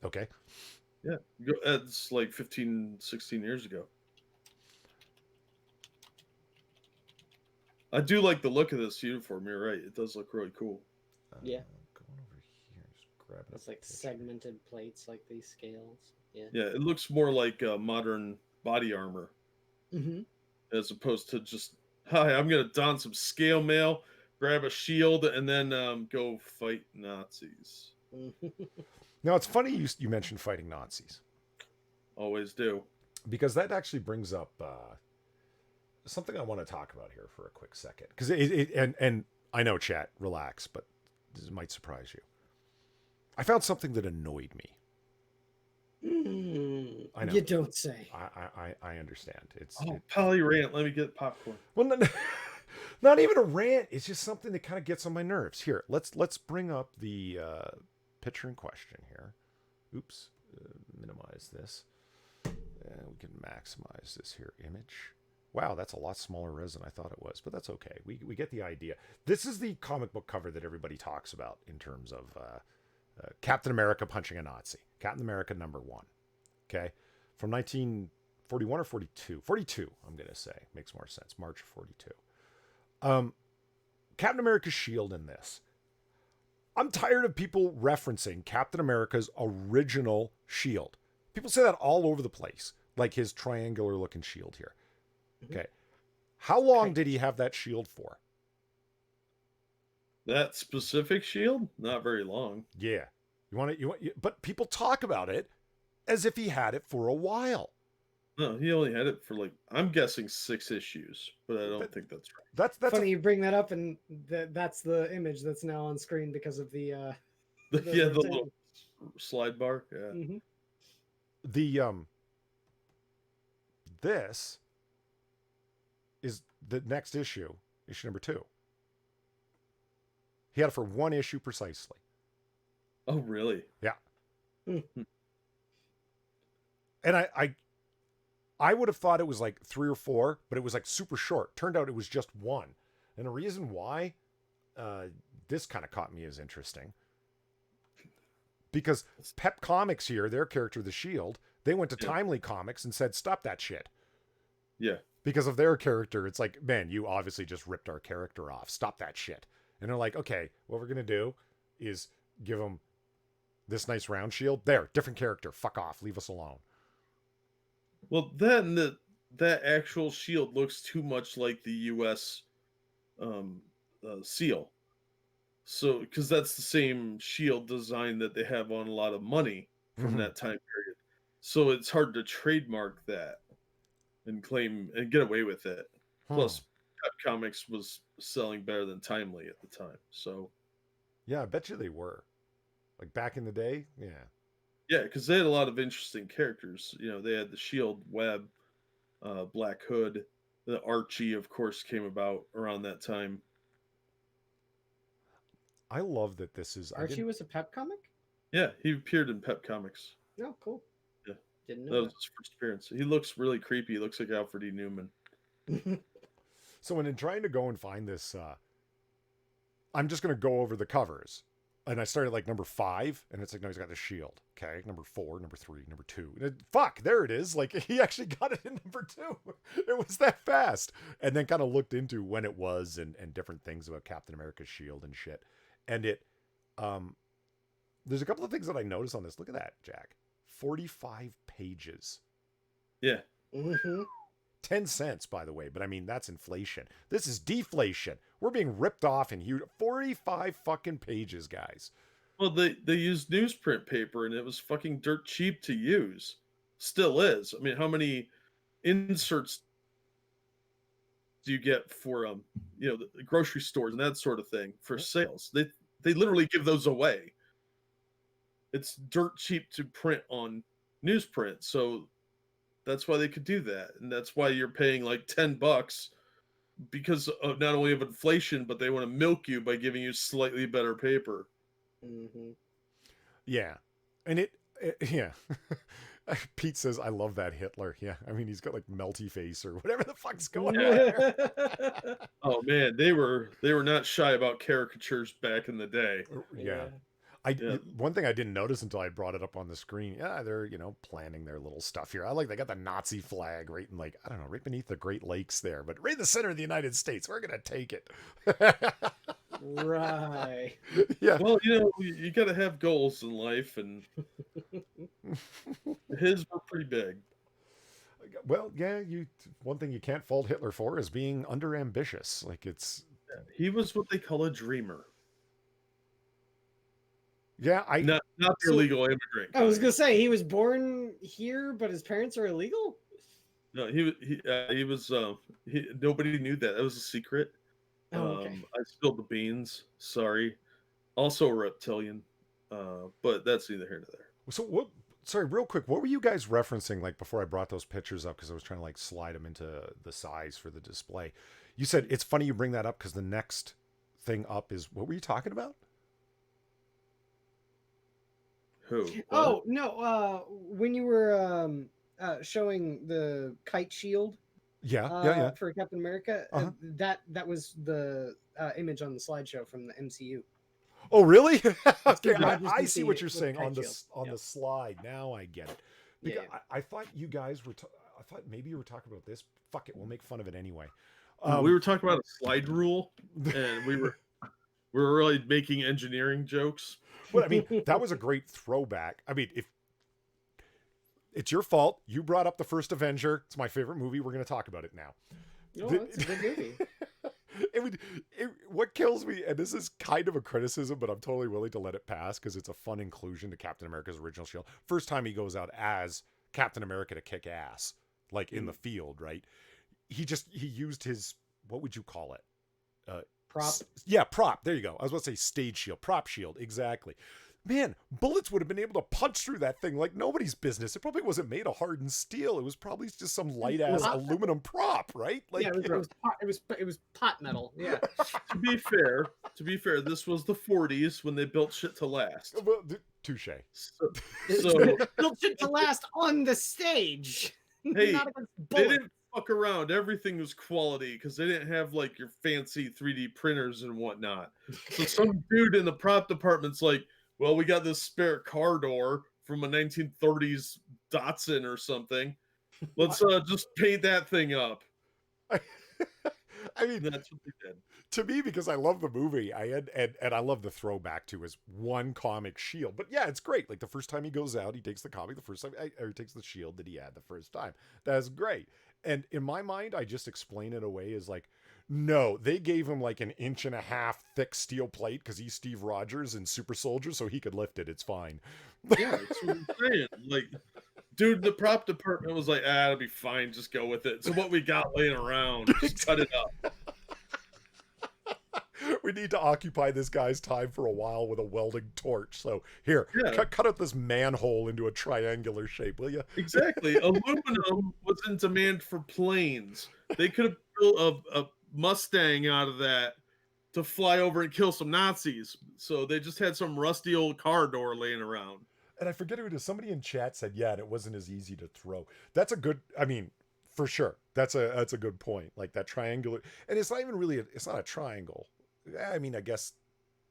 Okay. Yeah, it's like 15, 16 years ago. I do like the look of this uniform. You're right. It does look really cool. Yeah. Going over here, just grabbing. It's like segmented plates, like these scales. Yeah. Yeah, it looks more like modern body armor, as opposed to just, hi, I'm gonna don some scale mail, grab a shield, and then go fight Nazis. Now, it's funny you mentioned fighting Nazis. Always do. Because that actually brings up something I want to talk about here for a quick second. Because and I know, chat, relax, but this might surprise you. I found something that annoyed me. I know. You don't say. I understand. Polly rant. Let me get popcorn. Well, not even a rant. It's just something that kind of gets on my nerves. Here, let's bring up the picture in question here. Oops, minimize this. And we can maximize this here image. Wow, that's a lot smaller res than I thought it was, but that's okay. We get the idea. This is the comic book cover that everybody talks about in terms of Captain America punching a Nazi. Captain America #1. Okay, from 1941 or 42. 42, I'm gonna say, makes more sense. March 42. Captain America's shield in this. I'm tired of people referencing Captain America's original shield. People say that all over the place, like his triangular looking shield here. Okay. How long did he have that shield for? That specific shield? Not very long. Yeah. But people talk about it as if he had it for a while. No, he only had it for like, I'm guessing 6 issues, but I don't think that's right. That's funny you bring that up, and that's the image that's now on screen because of the The little slide bar. Yeah. Mm-hmm. This is the next issue #2. He had it for 1 issue precisely. Oh, really? Yeah. Mm-hmm. And I would have thought it was like 3 or 4, but it was like super short. Turned out it was just 1. And the reason why this kind of caught me as interesting, because Pep Comics here, their character, the Shield, they went to Timely Comics and said, stop that shit. Yeah. Because of their character, it's like, man, you obviously just ripped our character off. Stop that shit. And they're like, okay, what we're going to do is give him this nice round shield. There, different character. Fuck off. Leave us alone. Well, then that actual shield looks too much like the U.S. seal. So, because that's the same shield design that they have on a lot of money from that time period. So it's hard to trademark that and claim and get away with it. Plus, Pep Comics was selling better than Timely at the time. So, yeah, I bet you they were. Like back in the day, yeah. Yeah, because they had a lot of interesting characters. You know, they had the Shield, Web, Black Hood, the Archie, of course, came about around that time. I love that this is Archie was a Pep comic? Yeah, he appeared in Pep Comics. Oh, cool. Yeah. Didn't know that was his first appearance. He looks really creepy. He looks like Alfred E. Newman. So when in trying to go and find this, I'm just going to go over the covers. And I started like #5, and it's like, no, he's got the shield. Okay, #4, #3, #2. Fuck, there it is. Like, he actually got it in #2. It was that fast. And then kind of looked into when it was and different things about Captain America's shield and shit. And there's a couple of things that I noticed on this. Look at that, Jack. 45 pages. Yeah. 10 cents, by the way, but I mean, that's inflation. This is deflation. We're being ripped off in huge 45 fucking pages, guys. Well, they used newsprint paper, and it was fucking dirt cheap to use. Still is. I mean, how many inserts do you get for the grocery stores and that sort of thing for sales? They literally give those away. It's dirt cheap to print on newsprint, so that's why they could do that, and that's why you're paying like $10 because of not only of inflation, but they want to milk you by giving you slightly better paper. Yeah, and yeah. Pete says, "I love that Hitler." Yeah, I mean, he's got like melty face or whatever the fuck's going on there. Oh man, they were not shy about caricatures back in the day. Yeah. One thing I didn't notice until I brought it up on the screen. Yeah, they're planning their little stuff here. I like they got the Nazi flag right in like, I don't know, right beneath the Great Lakes there, but right in the center of the United States. We're gonna take it. Right. Yeah. Well, you got to have goals in life, and his were pretty big. Well, yeah. One thing you can't fault Hitler for is being under ambitious. Like he was what they call a dreamer. Yeah, not the illegal immigrant. I was gonna say he was born here, but his parents are illegal. No, he was. Nobody knew that. That was a secret. Oh, okay. I spilled the beans. Sorry. Also a reptilian, but that's neither here nor there. So what? Sorry, real quick. What were you guys referencing like before I brought those pictures up? Because I was trying to like slide them into the size for the display. You said it's funny you bring that up because the next thing up is what were you talking about? Who? Oh no! When you were showing the kite shield, yeah, for Captain America, that was the image on the slideshow from the MCU. Oh, really? Okay, Steve Rogers I with see the- what you're with the saying on kite the shield. on Yep. the slide. Now I get it. Yeah, Because yeah. I thought you guys were. I thought maybe you were talking about this. Fuck it, we'll make fun of it anyway. No, we were talking about a slide rule, and we were really making engineering jokes. Well, I mean, that was a great throwback. I mean, if it's your fault, you brought up the first Avenger. It's my favorite movie. We're going to talk about it now. Oh, that's a good movie. What kills me, and this is kind of a criticism, but I'm totally willing to let it pass because it's a fun inclusion to Captain America's original shield. First time he goes out as Captain America to kick ass, like in the field, right? He used his, what would you call it? Prop. Yeah, prop. There you go. I was about to say stage shield, prop shield. Exactly. Man, bullets would have been able to punch through that thing like nobody's business. It probably wasn't made of hardened steel. It was probably just some light ass aluminum prop, right? Like, yeah, it was pot metal. Yeah. To be fair, this was the 40s when they built shit to last. Well, touche. So Built shit to last on the stage. Hey, Not against they bullets. didn't fuck around. Everything was quality because they didn't have like your fancy 3D printers and whatnot. So some dude in the prop department's like, well, we got this spare car door from a 1930s Datsun or something. Let's just paint that thing up. I mean, That's what they did. To me, because I love the movie, and I love the throwback to his one comic shield. But yeah, it's great. Like the first time he goes out, he takes the comic the first time, or he takes the shield that he had the first time. That's great. And in my mind, I just explain it away as like, no, they gave him like an 1.5 inch thick steel plate because he's Steve Rogers and Super Soldier, so he could lift it. It's fine. Yeah, that's what I'm saying. Like, dude, the prop department was like, it'll be fine. Just go with it. So what we got laying around, just cut it up. We need to occupy this guy's time for a while with a welding torch. So here, cut out this manhole into a triangular shape, will you? Exactly. Aluminum was in demand for planes. They could have built a Mustang out of that to fly over and kill some Nazis. So they just had some rusty old car door laying around. And I forget who it is. Somebody in chat said, yeah, and it wasn't as easy to throw. That's a good, I mean, for sure. That's a good point. Like that triangular, and it's not even really, it's not a triangle. I mean, I guess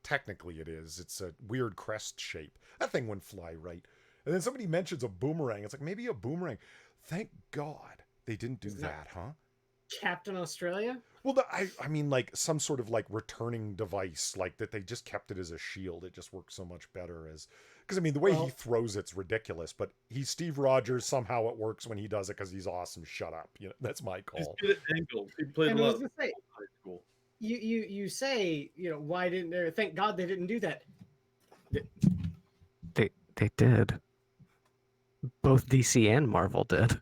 technically it is. It's a weird crest shape. That thing wouldn't fly right. And then somebody mentions a boomerang. It's like, maybe a boomerang. Thank God they didn't do that, huh? Captain Australia? Well, I mean, like some sort of like returning device, like that they just kept it as a shield. It just works so much better as, because I mean, the way he throws it's ridiculous, but he's Steve Rogers. Somehow it works when he does it because he's awesome. Shut up. You know, that's my call. He's good at angles. He played a lot of high school. You say, you know, why didn't they? Thank God they didn't do that. They did. Both DC and Marvel did.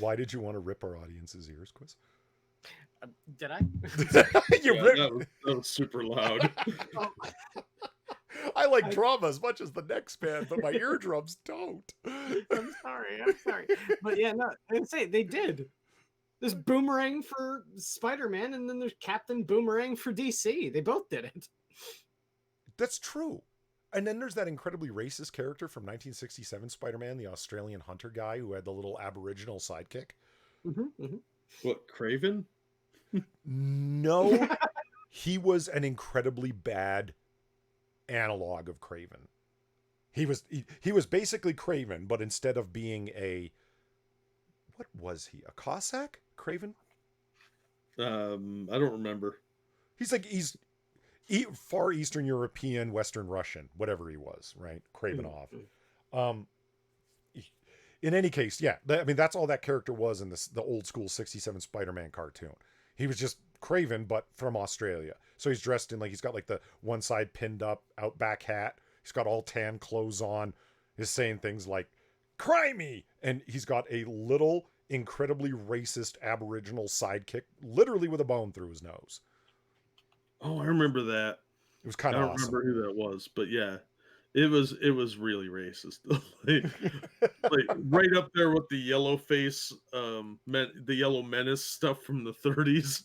Why did you want to rip our audience's ears, Quiz? Did I? That was super loud. I like drama as much as the next band, but my eardrums don't. I'm sorry. But yeah, no, I say they did. There's Boomerang for Spider-Man, and then there's Captain Boomerang for DC. They both did it. That's true. And then there's that incredibly racist character from 1967 Spider-Man, the Australian hunter guy who had the little Aboriginal sidekick. What, Craven? No, he was an incredibly bad analog of Craven. He was basically Craven, but instead of being what was he? A Cossack? Craven? I don't remember. He's Far Eastern European, Western Russian, whatever he was, right? Cravenov. In any case, yeah. I mean, that's all that character was in the old school 67 Spider-Man cartoon. He was just Craven, but from Australia. So he's dressed in he's got like the one side pinned up outback hat. He's got all tan clothes on. He's saying things like, "Cry me!" And he's got a little incredibly racist Aboriginal sidekick, literally with a bone through his nose. Oh, I remember that. It was kind of awesome. I don't remember who that was, but yeah, it was really racist. like right up there with the yellow face, the yellow menace stuff from the 30s.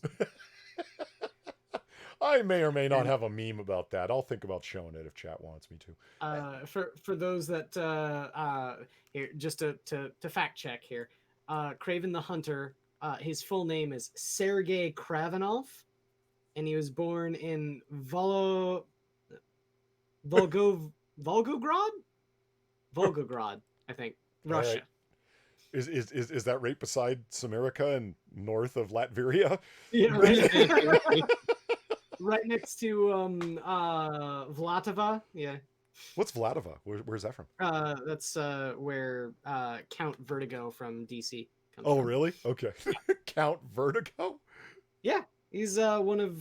I may or may not have a meme about that. I'll think about showing it if chat wants me to. For those that here, just to fact check here, Craven the Hunter, his full name is Sergei Kravenov, and he was born in Volgograd? Volgograd, I think. All Russia. right. Is that right beside Samarica and north of Latveria? Yeah, right. Right next to Vlatava. Yeah. What's Vladova? Where's that from? That's where Count Vertigo from DC comes Oh, from. really? Okay. Count Vertigo? Yeah. He's one of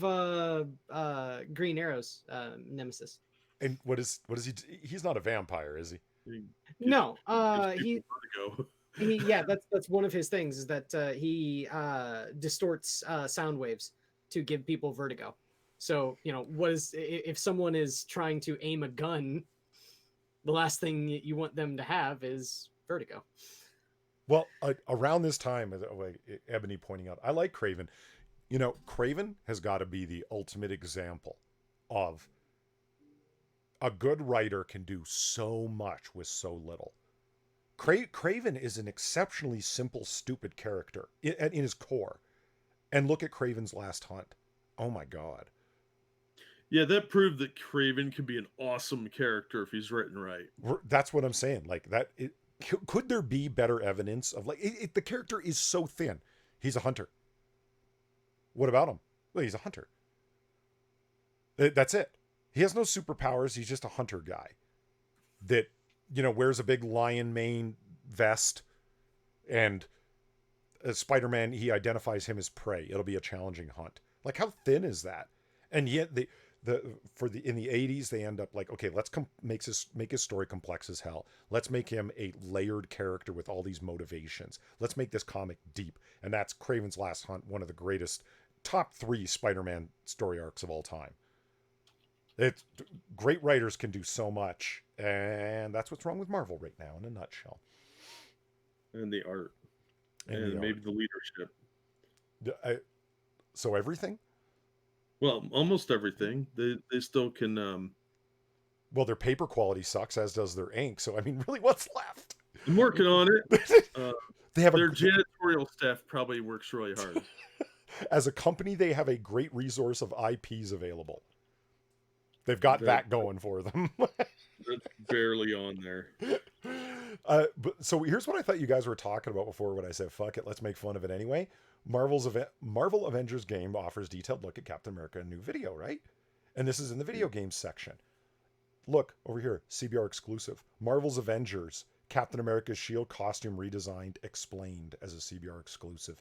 Green Arrow's nemesis. And what is he? He's not a vampire, is he? No, Gives he people yeah, that's one of his things is that he distorts sound waves to give people vertigo. So if someone is trying to aim a gun, the last thing you want them to have is vertigo. Well, around this time, like Ebony pointing out, I like Craven. Craven has got to be the ultimate example of a good writer can do so much with so little. Craven is an exceptionally simple, stupid character in his core. And look at Craven's Last Hunt. Oh my God. Yeah, that proved that Craven can be an awesome character if he's written right. That's what I'm saying. Like that. Could there be better evidence of the character is so thin? He's a hunter. What about him? Well, he's a hunter. That's it. He has no superpowers. He's just a hunter guy that, wears a big lion mane vest, and as Spider-Man, he identifies him as prey. It'll be a challenging hunt. Like, how thin is that? And yet in the 80s, they end up like, okay, let's make his story complex as hell. Let's make him a layered character with all these motivations. Let's make this comic deep. And that's Craven's Last Hunt, one of the greatest top 3 Spider-Man story arcs of all time. It's great writers can do so much, and that's what's wrong with Marvel right now in a nutshell. And the art. And maybe the leadership. So everything? Well, almost everything. They still can. Well, their paper quality sucks, as does their ink. So I mean, really, what's left? I'm working on it. They have their janitorial staff probably works really hard. As a company, they have a great resource of IPs available. They've got that going for them. That's barely on there. But so here's what I thought you guys were talking about before when I said, fuck it, let's make fun of it anyway. Marvel Avengers game offers detailed look at Captain America in new video, right? And this is in the video games section. Look, over here, CBR exclusive. Marvel's Avengers, Captain America's shield costume redesigned, explained as a CBR exclusive.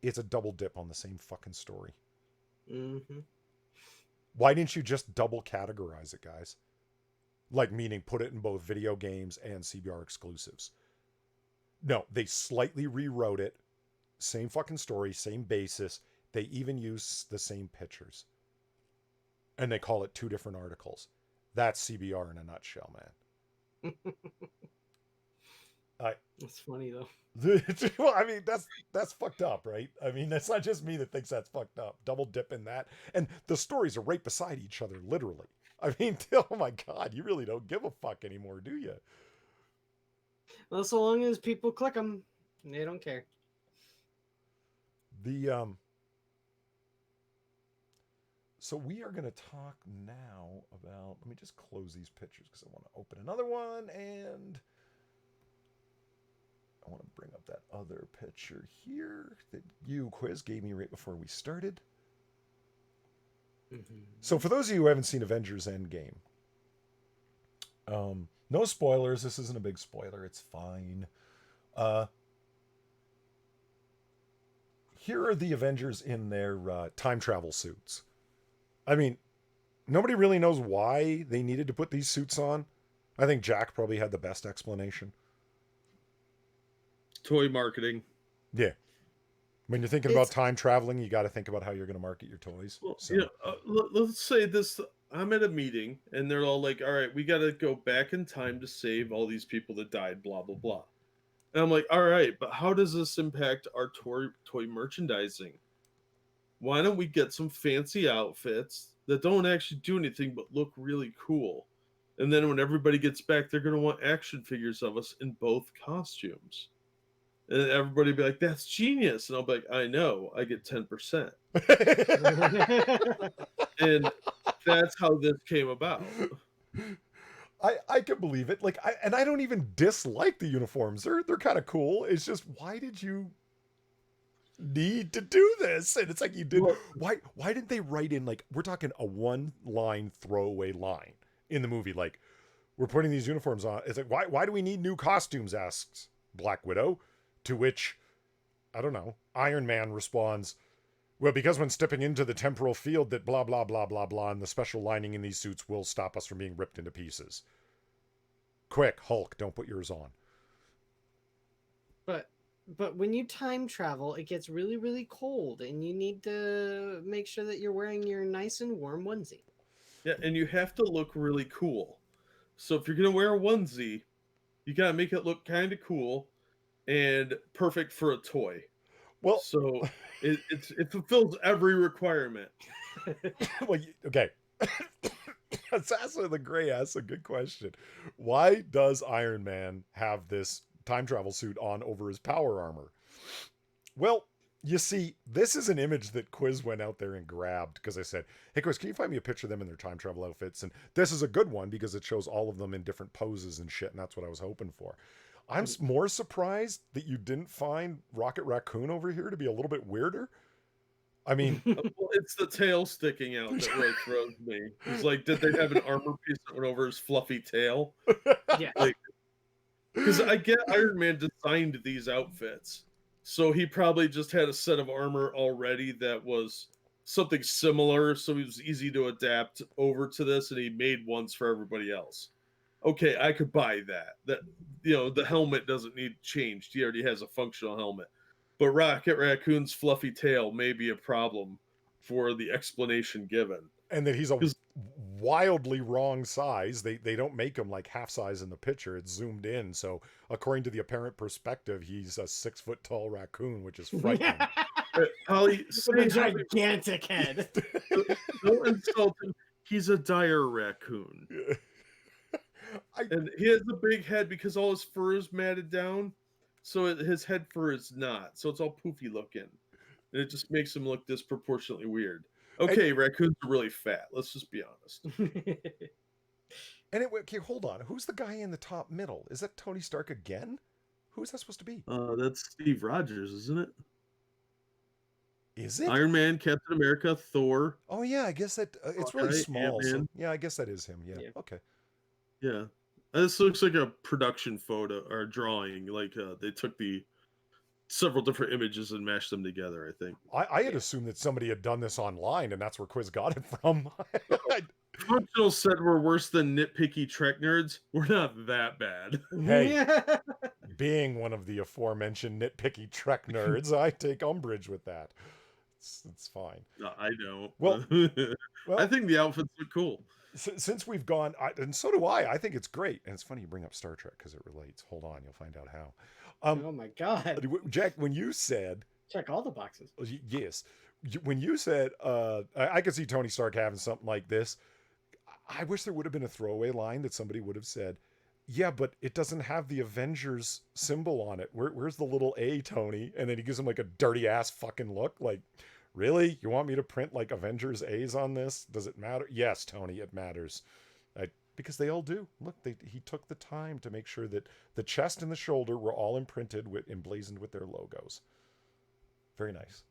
It's a double dip on the same fucking story. Mm-hmm. Why didn't you just double categorize it, guys? Like, meaning put it in both video games and CBR exclusives. No, they slightly rewrote it. Same fucking story, same basis. They even use the same pictures. And they call it 2 different articles. That's CBR in a nutshell, man. That's funny, though. Well, I mean, that's fucked up, right? I mean, that's not just me that thinks that's fucked up. Double dip in that. And the stories are right beside each other, literally. I mean, oh my God, you really don't give a fuck anymore, do you? Well, so long as people click them, they don't care. So we are going to talk now about, let me just close these pictures because I want to open another one, and I want to bring up that other picture here that you, Quiz, gave me right before we started. Mm-hmm. So for those of you who haven't seen Avengers Endgame, no spoilers. This isn't a big spoiler. It's fine. Here are the Avengers in their time travel suits. I mean, nobody really knows why they needed to put these suits on. I think Jack probably had the best explanation. Toy marketing. Yeah. When you're thinking about time traveling, you got to think about how you're going to market your toys. Well, so. Let's say this. I'm at a meeting, and they're all like, all right, we got to go back in time to save all these people that died, blah, blah, blah. And I'm like, all right, but how does this impact our toy merchandising? Why don't we get some fancy outfits that don't actually do anything but look really cool? And then when everybody gets back, they're going to want action figures of us in both costumes. And everybody be like, that's genius. And I'll be like, I know, I get 10%. And that's how this came about. I can believe it. Like, I don't even dislike the uniforms. They're kind of cool. It's just, why did you need to do this? And it's like, you did. Well, Why didn't they write in, like, we're talking a one line throwaway line in the movie, like, we're putting these uniforms on. It's like, why do we need new costumes? Asks Black Widow, to which, I don't know, Iron Man responds, well, because when stepping into the temporal field that blah, blah, blah, blah, blah, and the special lining in these suits will stop us from being ripped into pieces. Quick, Hulk, don't put yours on. But when you time travel, it gets really, really cold, and you need to make sure that you're wearing your nice and warm onesie. Yeah, and you have to look really cool. So if you're gonna wear a onesie, you gotta make it look kind of cool and perfect for a toy. Well, So it fulfills every requirement. well, okay. Assassin of the Gray asks a good question. Why does Iron Man have this time travel suit on over his power armor? Well, you see, this is an image that Quiz went out there and grabbed because I said, hey, Quiz, can you find me a picture of them in their time travel outfits? And this is a good one because it shows all of them in different poses and shit, and that's what I was hoping for. I'm more surprised that you didn't find Rocket Raccoon over here to be a little bit weirder. I mean, Well, it's the tail sticking out that really throws me. It's like, did they have an armor piece that went over his fluffy tail? Yeah. Like, because I get Iron Man designed these outfits, so he probably just had a set of armor already that was something similar, so it was easy to adapt over to this, and he made ones for everybody else. Okay, I could buy that. That, you know, the helmet doesn't need changed. He already has a functional helmet. But Rocket Raccoon's fluffy tail may be a problem for the explanation given. and that he's a 'Cause- wildly wrong size. They don't make him like half size in the picture. It's zoomed in. So according to the apparent perspective, he's a 6 foot tall raccoon, which is frightening. Holly, With say a gigantic head. don't insult him. He's a dire raccoon. And he has a big head because all his fur is matted down. So his head fur is not. So it's all poofy looking. And it just makes him look disproportionately weird. Okay, raccoons are really fat. Let's just be honest. And okay, hold on. Who's the guy in the top middle? Is that Tony Stark again? Who is that supposed to be? That's Steve Rogers, isn't it? Is it? Iron Man, Captain America, Thor. Oh yeah, I guess that it's really Hawkeye, small. So, Ant-Man. yeah, I guess that is him. Yeah. Yeah. Okay. Yeah. This looks like a production photo or drawing. Like they took the several different images and mashed them together, I think. I had assumed that somebody had done this online, and that's where Quiz got it from. Functional said we're worse than nitpicky Trek nerds. We're not that bad. Hey, being one of the aforementioned nitpicky Trek nerds, I take umbrage with that. It's fine. No, I don't. Well, I think the outfits look cool. Since we've gone, and so do I think it's great. And it's funny you bring up Star Trek because it relates. Hold on, you'll find out how. Oh my God. Jack, when you said, check all the boxes. Yes, when you said, I could see Tony Stark having something like this. I wish there would have been a throwaway line that somebody would have said, yeah, but it doesn't have the Avengers symbol on it. Where's the little A, Tony? And then he gives him like a dirty ass fucking look. Like, really? You want me to print like Avengers A's on this? Does it matter? Yes, Tony, it matters. Because they all do. Look, he took the time to make sure that the chest and the shoulder were all imprinted emblazoned with their logos. Very nice.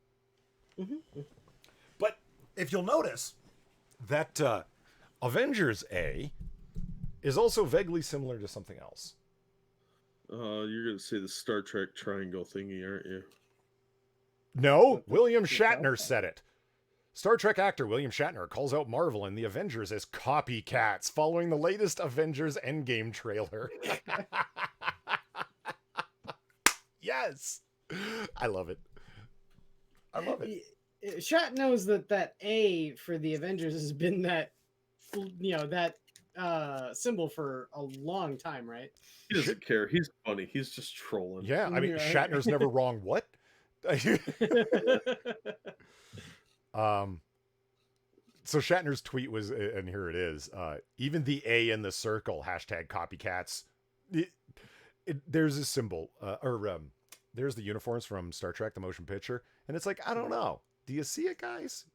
Mm-hmm. But if you'll notice that Avengers A is also vaguely similar to something else. You're gonna say the Star Trek triangle thingy, aren't you? No, William Shatner said it. Star Trek actor William Shatner calls out Marvel and the Avengers as copycats following the latest Avengers Endgame trailer. Yes! I love it. I love it. Shat knows that A for the Avengers has been that, that symbol for a long time, right? He doesn't care. He's funny. He's just trolling. Yeah, I mean, Right. Shatner's never wrong. What? So Shatner's tweet was, and here it is, even the A in the circle, hashtag copycats. There's a symbol, there's the uniforms from Star Trek, the motion picture. And it's like, I don't know. Do you see it, guys?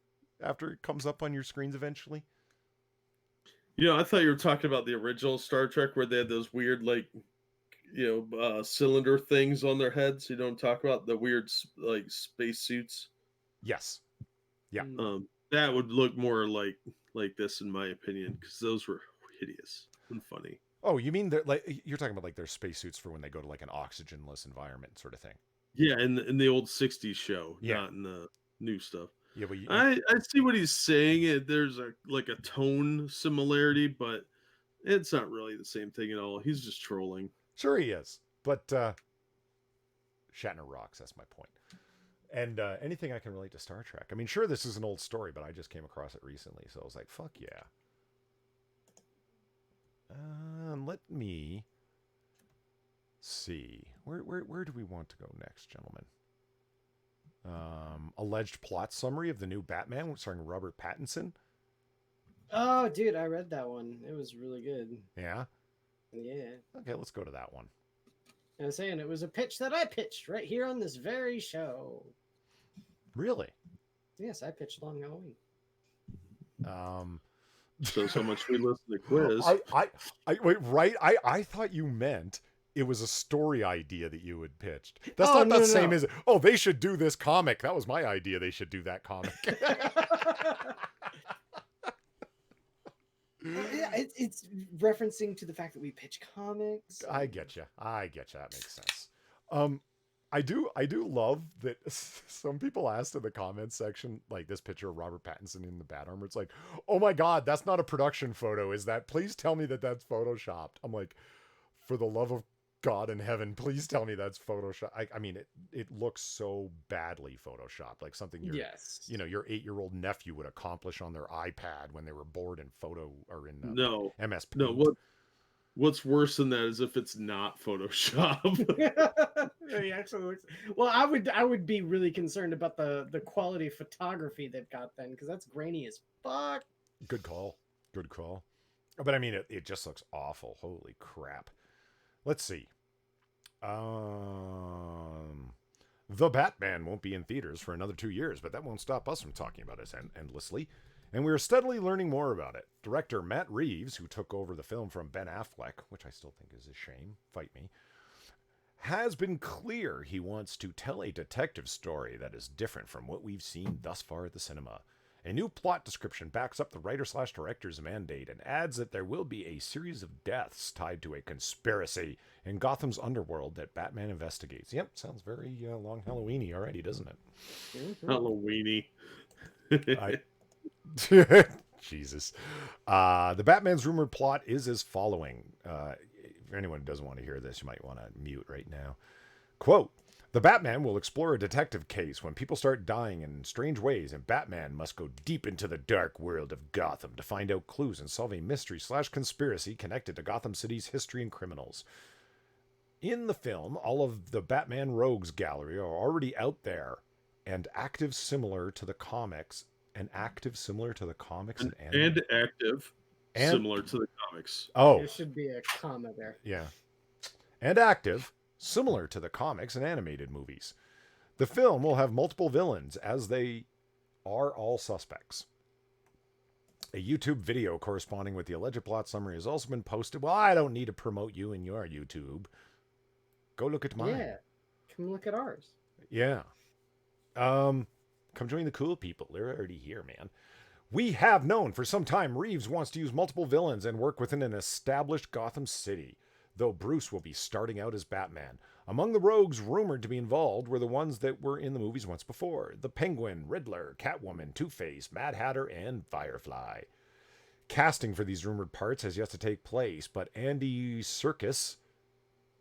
After it comes up on your screens eventually? I thought you were talking about the original Star Trek where they had those weird, like, cylinder things on their heads. You don't talk about the weird, like, space suits. Yes. Yeah. That would look more like this, in my opinion, because those were hideous and funny. Oh, you mean that, like, you're talking about like their spacesuits for when they go to like an oxygenless environment sort of thing? Yeah, in the old '60s show, Yeah. not in the new stuff. Yeah, but I see what he's saying. There's a tone similarity, but it's not really the same thing at all. He's just trolling. sure he is, but Shatner rocks. That's my point. And anything I can relate to Star Trek. I mean, sure, this is an old story, but I just came across it recently, so I was like, "Fuck yeah!" Let me see. Where do we want to go next, gentlemen? Alleged plot summary of the new Batman starring Robert Pattinson. Oh, dude, I read that one. It was really good. Yeah. Yeah. Okay, let's go to that one. I was saying it was a pitch that I pitched right here on this very show. Really? Yes, I pitched Long Halloween. Shows how much we listen to Quiz. I wait, right? I thought you meant it was a story idea that you had pitched. That's Oh, not no, that same no. as, oh, they should do this comic. That was my idea. They should do that comic. Yeah, it's referencing to the fact that we pitch comics. I get you. That makes sense. I do love that some people asked in the comments section, like this picture of Robert Pattinson in the bat armor. It's like, oh my God, that's not a production photo. Is that? Please tell me that that's photoshopped. I'm like, for the love of God in heaven, please tell me that's Photoshop. I mean, it looks so badly Photoshopped, like something your 8-year-old nephew would accomplish on their iPad when they were bored in photo or in MS Paint. No, what's worse than that is if it's not Photoshop. He actually looks. Well, I would be really concerned about the quality of photography they've got then, because that's grainy as fuck. Good call. But I mean, it just looks awful. Holy crap. Let's see. The Batman won't be in theaters for another 2 years, but that won't stop us from talking about it endlessly. And we are steadily learning more about it. Director Matt Reeves, who took over the film from Ben Affleck, which I still think is a shame, fight me, has been clear he wants to tell a detective story that is different from what we've seen thus far at the cinema. A new plot description backs up the writer/director's mandate and adds that there will be a series of deaths tied to a conspiracy in Gotham's underworld that Batman investigates. Yep, sounds very Long Halloween-y already, doesn't it? Mm-hmm. Halloween-y. Jesus. The Batman's rumored plot is as following. If anyone doesn't want to hear this, you might want to mute right now. Quote, the Batman will explore a detective case when people start dying in strange ways, and Batman must go deep into the dark world of Gotham to find out clues and solve a mystery/conspiracy connected to Gotham City's history and criminals. In the film, all of the Batman Rogues gallery are already out there and active similar to the comics. And active similar to the comics and active similar to the comics. Oh. There should be a comma there. Yeah. And active similar to the comics and animated movies. The film will have multiple villains, as they are all suspects. A YouTube video corresponding with the alleged plot summary has also been posted. Well, I don't need to promote you in your YouTube. Go look at mine. Yeah. Come look at ours. Yeah. Come join the cool people. They're already here, man. We have known for some time Reeves wants to use multiple villains and work within an established Gotham City, though Bruce will be starting out as Batman. Among the rogues rumored to be involved were the ones that were in the movies once before. The Penguin, Riddler, Catwoman, Two-Face, Mad Hatter, and Firefly. Casting for these rumored parts has yet to take place, but Andy Serkis...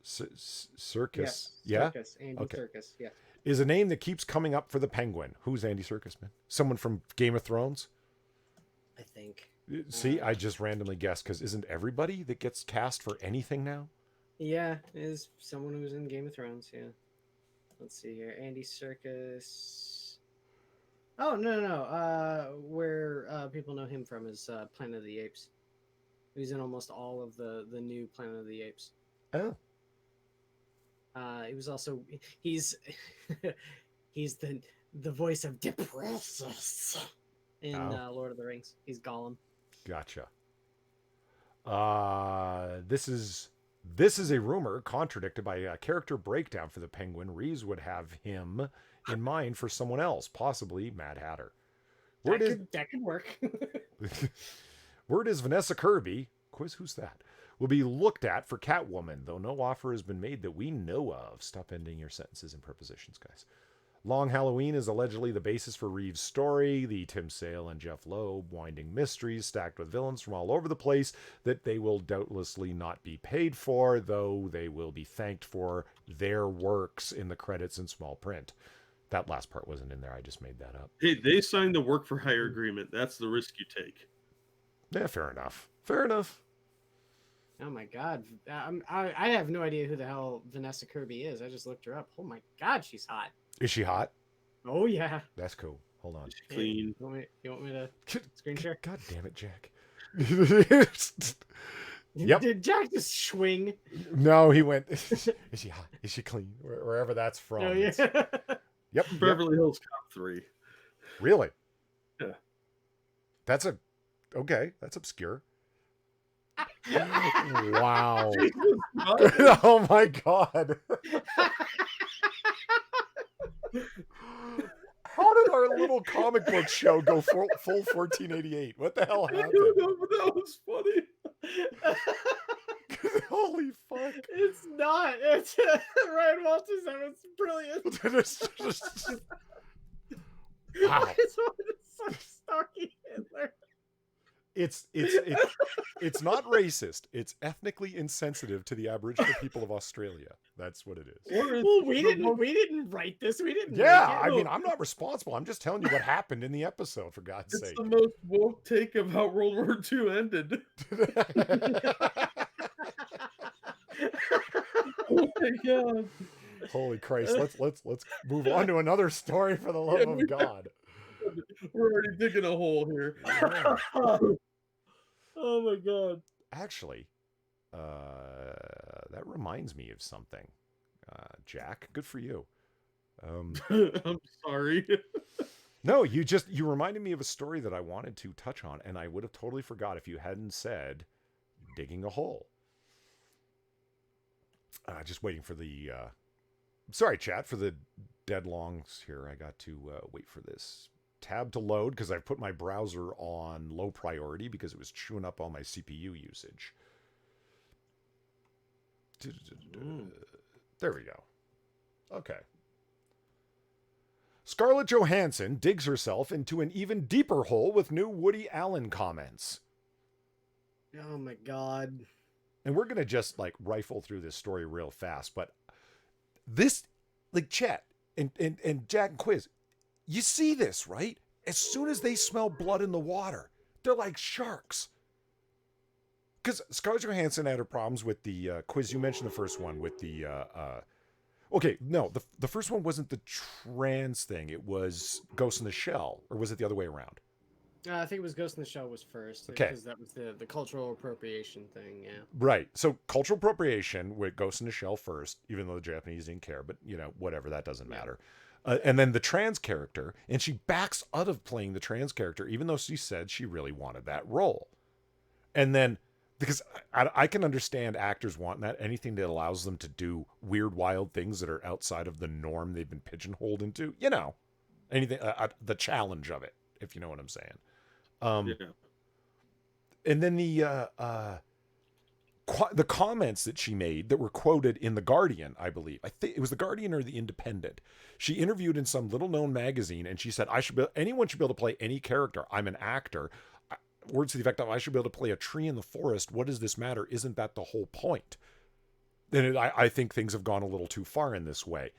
Serkis? Yes, Yeah? Serkis. Andy Serkis, yeah. Is a name that keeps coming up for the Penguin. Who's Andy Serkis, man? Someone from Game of Thrones? I think. See, I just randomly guessed, because isn't everybody that gets cast for anything now? Yeah, is someone who's in Game of Thrones, yeah. Let's see here. Andy Serkis. Oh, no. Where people know him from is Planet of the Apes. He's in almost all of the new Planet of the Apes. Oh. He was also he's the voice of Depressus in Lord of the Rings. He's Gollum. Gotcha. This is a rumor contradicted by a character breakdown for the Penguin. Reeves would have him in mind for someone else, possibly Mad Hatter. That could work. Word is Vanessa Kirby, quiz who's that, will be looked at for Catwoman, though no offer has been made that we know of. Stop ending your sentences and prepositions, guys. Long Halloween is allegedly the basis for Reeves' story, the Tim Sale and Jeff Loeb winding mysteries stacked with villains from all over the place that they will doubtlessly not be paid for, though they will be thanked for their works in the credits in small print. That last part wasn't in there. I just made that up. Hey, they signed the work for hire agreement. That's the risk you take. Yeah, fair enough. Fair enough. Oh my god. I have no idea who the hell Vanessa Kirby is. I just looked her up. Oh my god, she's hot. Is she hot? Oh yeah. That's cool. Hold on. She's clean. You want me to screen share? God damn it, Jack. Yep. Did Jack just swing? No, he went. Is she hot? Is she clean? Wherever that's from. Oh yeah. Yep. Beverly Hills Cop 3. Really? Yeah. That's obscure. Wow. Oh my god. How did our little comic book show go full 1488? What the hell I happened? don't know, but that was funny. Holy fuck. It's not. It's Ryan Walters. That was brilliant. Wow. It's such Starky Hitler. It's not racist. It's ethnically insensitive to the Aboriginal people of Australia. That's what it is. Well, we didn't write this. We didn't. Yeah, I mean, I'm not responsible. I'm just telling you what happened in the episode, for God's It's sake. the most woke take of how World War II ended. Oh my god. Holy Christ. Let's move on to another story, for the love of God. We're already digging a hole here. Oh my god. Actually, that reminds me of something. Jack, good for you. I'm sorry. No, you reminded me of a story that I wanted to touch on, and I would have totally forgot if you hadn't said digging a hole. Just waiting for the sorry, chat, for the dead longs here. I got to wait for this tab to load because I've put my browser on low priority because it was chewing up all my CPU usage. There we go. Okay. Scarlett Johansson digs herself into an even deeper hole with new Woody Allen comments. Oh my god. And we're going to just like rifle through this story real fast, but this, like, chat and Jack and Quiz, you see this, right? As soon as they smell blood in the water, they're like sharks. Because Scarlett Johansson had her problems with the Quiz. You mentioned the first one with the okay, no, the first one wasn't the trans thing. It was Ghost in the Shell, or was it the other way around? I think it was Ghost in the Shell was first. Okay. Because that was the cultural appropriation thing, yeah. Right. So cultural appropriation with Ghost in the Shell first, even though the Japanese didn't care, but whatever, that doesn't matter. And then the trans character, and she backs out of playing the trans character, even though she said she really wanted that role. And then, because I can understand actors wanting that, anything that allows them to do weird, wild things that are outside of the norm they've been pigeonholed into, anything, the challenge of it, if you know what I'm saying. Yeah. And then the comments that she made that were quoted in The Guardian, I believe. I think it was The Guardian or The Independent. She interviewed in some little-known magazine, and she said, anyone should be able to play any character. I'm an actor. Words to the effect of, I should be able to play a tree in the forest. What does this matter? Isn't that the whole point? Then I think things have gone a little too far in this way.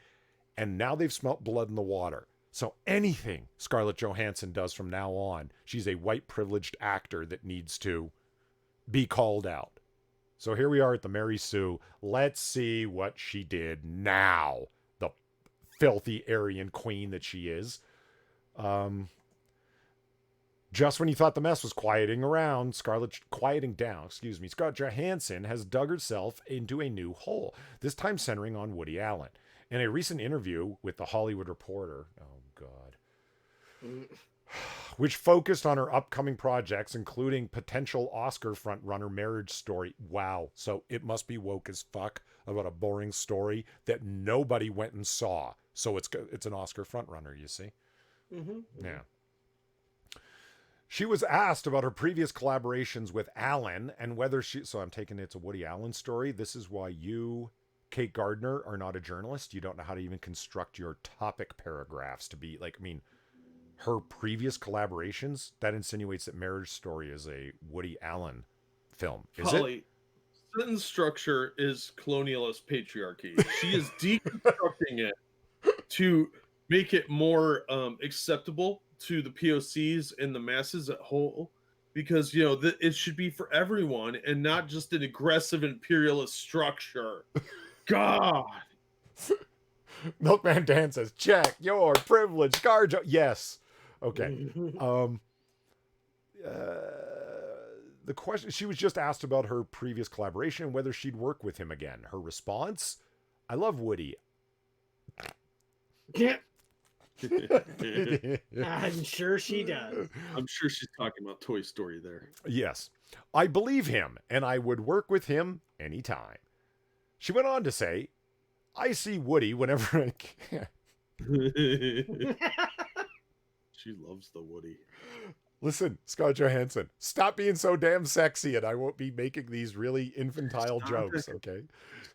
And now they've smelt blood in the water. So anything Scarlett Johansson does from now on, she's a white privileged actor that needs to be called out. So here we are at the Mary Sue. Let's see what she did now. The filthy Aryan queen that she is. Just when you thought the mess was quieting down, Scarlett Johansson has dug herself into a new hole, this time centering on Woody Allen. In a recent interview with The Hollywood Reporter, oh God, which focused on her upcoming projects, including potential Oscar frontrunner Marriage Story. Wow. So it must be woke as fuck about a boring story that nobody went and saw. So it's an Oscar frontrunner, you see? Mm-hmm. Yeah. She was asked about her previous collaborations with Allen and whether so I'm taking it's a Woody Allen story. This is why you, Kate Gardner, are not a journalist. You don't know how to even construct your topic paragraphs to be like, I mean, her previous collaborations, that insinuates that Marriage Story is a Woody Allen film. Is Polly, it? sentence structure is colonialist patriarchy. She is deconstructing it to make it more acceptable to the POCs and the masses at whole, because it should be for everyone and not just an aggressive imperialist structure. God. Milkman Dan says, check your privilege card. Yes. Okay. The question, she was just asked about her previous collaboration and whether she'd work with him again. Her response, I love Woody. Yeah. I'm sure she does. I'm sure she's talking about Toy Story there. Yes. I believe him, and I would work with him anytime. She went on to say, I see Woody whenever I can. She loves the Woody. Listen, Scott Johansson, stop being so damn sexy and I won't be making these really infantile jokes, okay?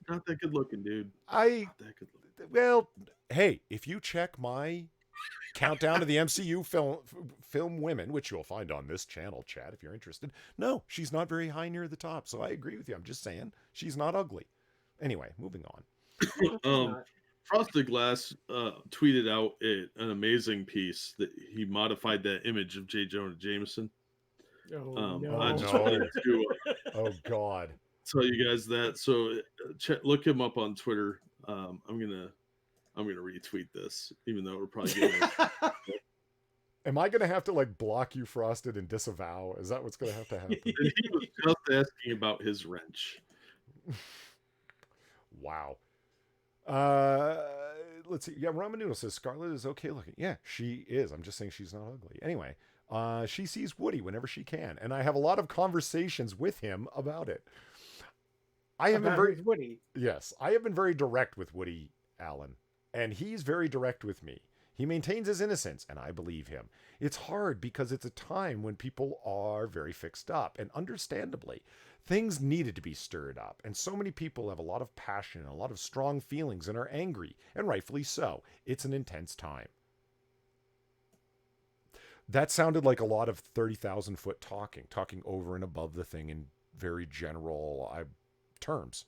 Not that good looking, dude. Not that good looking. Well, hey, if you check my countdown to the MCU film women, which you'll find on this channel, Chad, if you're interested. No, she's not very high near the top, so I agree with you. I'm just saying, she's not ugly. Anyway, moving on. Frosted Glass tweeted out an amazing piece that he modified that image of J. Jonah Jameson. I just wanted to oh God, tell you guys that. So look him up on Twitter. I'm gonna retweet this, even though we're probably getting Am I gonna have to like block you, Frosted, and disavow? Is that what's gonna have to happen? He was just asking about his wrench. Wow. Let's see. Yeah, Ramen Noodle says Scarlett is okay looking. Yeah, she is. I'm just saying she's not ugly. Anyway, she sees Woody whenever she can, and I have a lot of conversations with him about it. I have been very Woody. Yes, I have been very direct with Woody Allen, and he's very direct with me. He maintains his innocence, and I believe him. It's hard because it's a time when people are very fixed up, and understandably, things needed to be stirred up, and so many people have a lot of passion and a lot of strong feelings and are angry, and rightfully so. It's an intense time. That sounded like a lot of 30,000 foot talking over and above the thing in very general terms.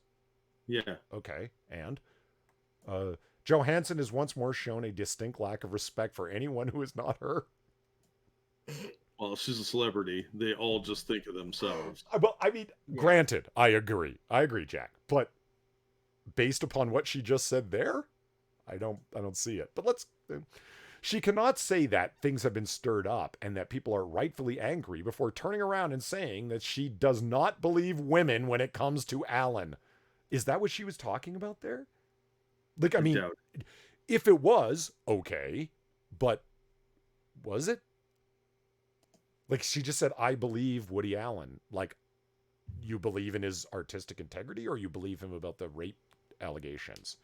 Yeah. Okay. And Johansson has once more shown a distinct lack of respect for anyone who is not her. Well, she's a celebrity. They all just think of themselves. Well, I mean, granted, I agree, Jack. But based upon what she just said there, I don't see it. But she cannot say that things have been stirred up and that people are rightfully angry before turning around and saying that she does not believe women when it comes to Alan. Is that what she was talking about there? Like, I mean, if it was, okay, but was it? Like, she just said, I believe Woody Allen. Like, you believe in his artistic integrity, or you believe him about the rape allegations?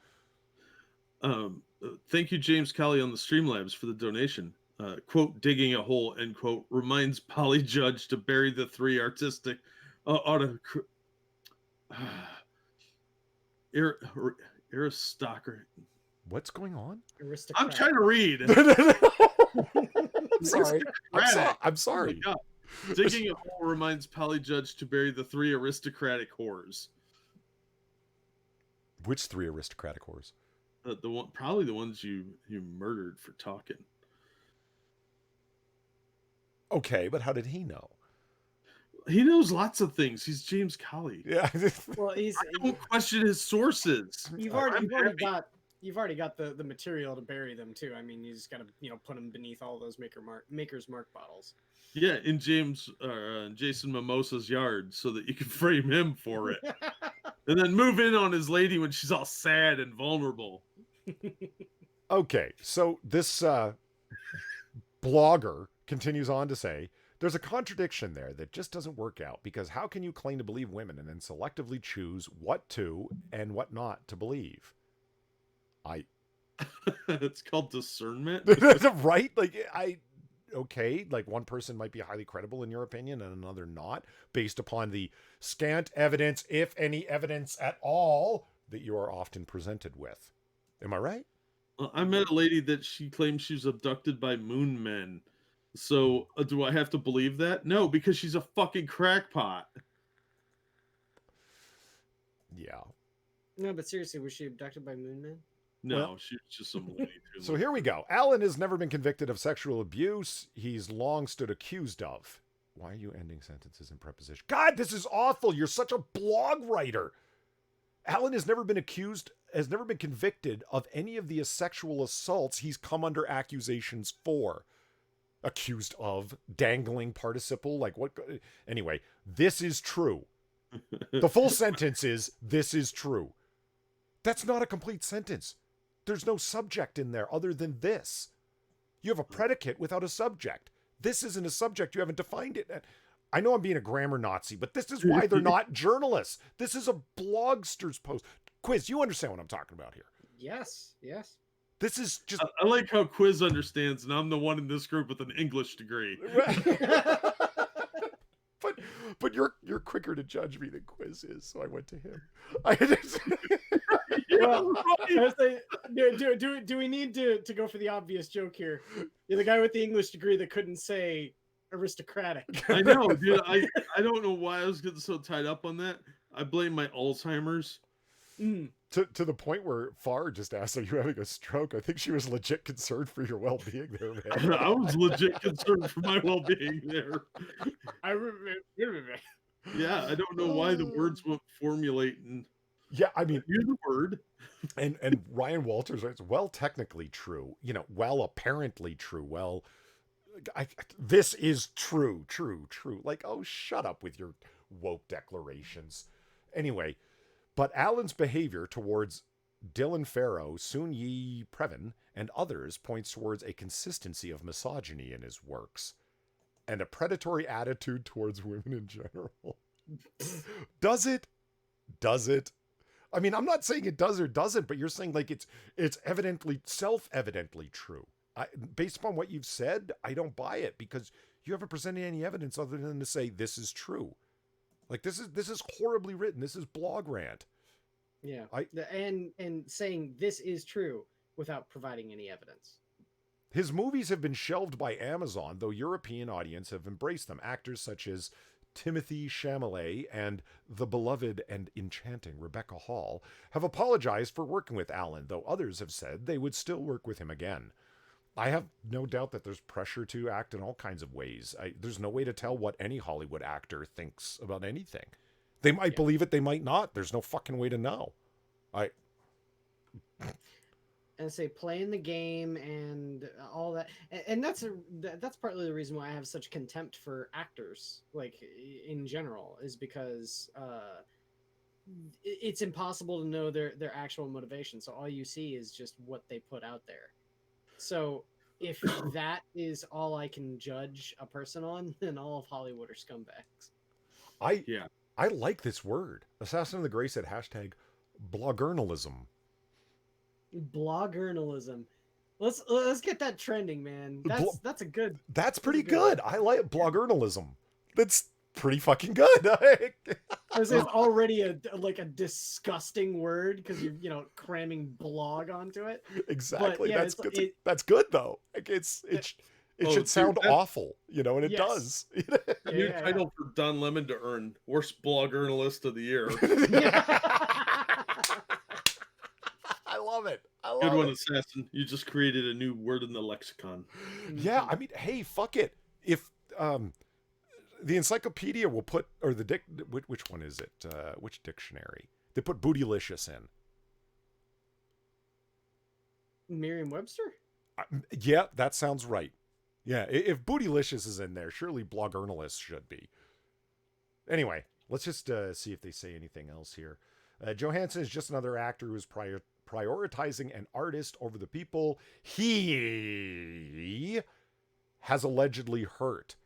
Thank you, James Kelly on the Streamlabs, for the donation. Quote, digging a hole, end quote, reminds Polly Judge to bury the three artistic aristocracy. What's going on? I'm trying to read. I'm sorry. I'm sorry. Oh, digging a hole reminds Polly Judge to bury the three aristocratic whores. Which three aristocratic whores? Probably the ones you murdered for talking. Okay, but how did he know? He knows lots of things. He's James Colley. Yeah. Well, I don't question his sources. You've already got the material to bury them too. I mean, you just got to put them beneath all those Maker's Mark bottles. Yeah, in Jason Mimosa's yard, so that you can frame him for it, and then move in on his lady when she's all sad and vulnerable. Okay, so this blogger continues on to say, there's a contradiction there that just doesn't work out, because how can you claim to believe women and then selectively choose what to and what not to believe? It's called discernment. Right? Okay, like one person might be highly credible in your opinion and another not, based upon the scant evidence, if any evidence at all, that you are often presented with. Am I right? I met a lady that she claimed she was abducted by moon men. So do I have to believe that? No, because she's a fucking crackpot. Yeah. No, but seriously, was she abducted by moon men? No, Well, she was just some lady. So here we go. Alan has never been convicted of sexual abuse. He's long stood accused of. Why are you ending sentences in preposition? God, this is awful. You're such a blog writer. Alan has never been convicted of any of the sexual assaults he's come under accusations for. Accused of, dangling participle, like what? Anyway, this is true. The full sentence is, this is true. That's not a complete sentence. There's no subject in there other than this. You have a predicate without a subject. This isn't a subject. You haven't defined it. I know I'm being a grammar Nazi, but this is why they're not journalists. This is a blogster's post. Quiz, you understand what I'm talking about here. Yes, yes. This is just... I like how Quiz understands, and I'm the one in this group with an English degree. But you're quicker to judge me than Quiz is, so I went to him. Well, do we need to go for the obvious joke here? You're the guy with the English degree that couldn't say aristocratic. I know, dude. I don't know why I was getting so tied up on that. I blame my Alzheimer's. To the point where Farr just asked, are you having a stroke? I think she was legit concerned for your well-being there, man. I was legit concerned for my well-being there. I remember. Yeah, I don't know why the words won't formulate and... Yeah, I mean, you're the word. And Ryan Walters writes, well, technically true, well, apparently true. Well, this is true. Like, oh, shut up with your woke declarations. Anyway, but Alan's behavior towards Dylan Farrow, Sun Yi Previn, and others points towards a consistency of misogyny in his works and a predatory attitude towards women in general. Does it? I mean, I'm not saying it does or doesn't, but you're saying like it's evidently, self-evidently true. Based upon what you've said, I don't buy it, because you haven't presented any evidence other than to say this is true. Like this is horribly written. This is blog rant. Yeah, and saying this is true without providing any evidence. His movies have been shelved by Amazon, though European audience have embraced them. Actors such as Timothy Chalamet and the beloved and enchanting Rebecca Hall have apologized for working with Alan, though others have said they would still work with him again. I have no doubt that there's pressure to act in all kinds of ways. There's no way to tell what any Hollywood actor thinks about anything. They might believe it, they might not. There's no fucking way to know. And say playing the game and all that, and that's partly the reason why I have such contempt for actors, like in general, is because it's impossible to know their actual motivation. So all you see is just what they put out there. So if that is all I can judge a person on, then all of Hollywood are scumbags. I like this word. Assassin of the Gray said #blogurnalism. Blogurnalism. Let's get that trending, man. That's a good. That's pretty good. I like blogurnalism. That's pretty fucking good. Because it's already a disgusting word because you're cramming blog onto it. Exactly. Yeah, that's good though. Like it should sound awful, and it does. New title for Don Lemon to earn: worst blogurnalist of the year. I love it. Good one, Assassin. You just created a new word in the lexicon. Yeah, I mean, hey, fuck it. If the encyclopedia will put, or which one is it? Which dictionary? They put bootylicious in. Merriam-Webster? Yeah, that sounds right. Yeah, if bootylicious is in there, surely blogurnalist should be. Anyway, let's just see if they say anything else here. Johansson is just another actor who is prioritizing an artist over the people he has allegedly hurt.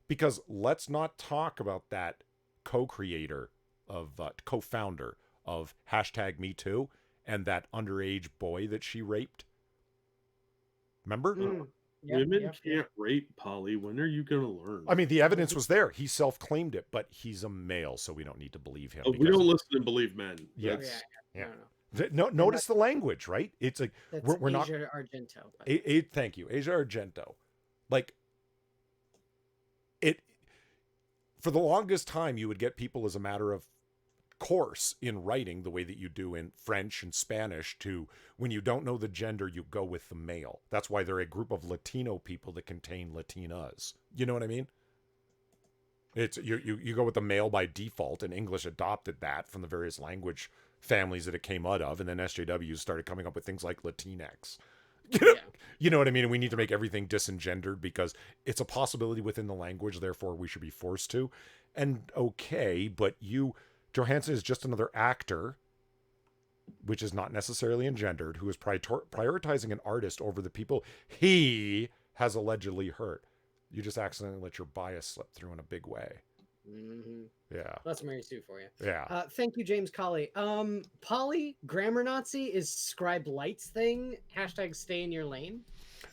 Because let's not talk about that co-creator of co-founder of #MeToo and that underage boy that she raped. Remember? Women can't rape, Polly. When are you going to learn? I mean, the evidence was there. He self-claimed it, but he's a male, so we don't need to believe him. We don't listen and believe men. Yes. Yeah. No, notice the language, right? It's like we're not. Asia Argento. Thank you, Asia Argento. Like it. For the longest time, you would get people as a matter of course in writing the way that you do in French and Spanish to when you don't know the gender, you go with the male. That's why they're a group of Latino people that contain Latinas. You know what I mean? It's you go with the male by default, and English adopted that from the various language families that it came out of, and then SJWs started coming up with things like Latinx. You know what I mean? And we need to make everything disengendered because it's a possibility within the language, therefore we should be forced to. And okay, but Johansson is just another actor, which is not necessarily engendered, who is prioritizing an artist over the people he has allegedly hurt. You just accidentally let your bias slip through in a big way. Mm-hmm. Yeah. That's Mary Sue for you. Yeah. Thank you, James Colley. Polly, grammar Nazi is scribe lights thing. # stay in your lane.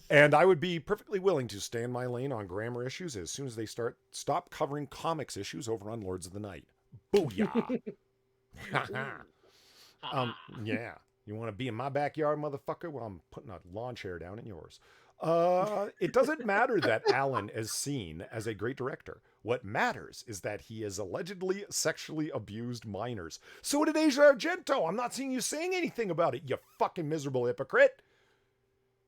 And I would be perfectly willing to stay in my lane on grammar issues as soon as they stop covering comics issues over on Lords of the Night. Booyah. Yeah. You want to be in my backyard, motherfucker? Well, I'm putting a lawn chair down in yours. It doesn't matter that Alan is seen as a great director. What matters is that he has allegedly sexually abused minors. So did Asia Argento. I'm not seeing you saying anything about it, you fucking miserable hypocrite.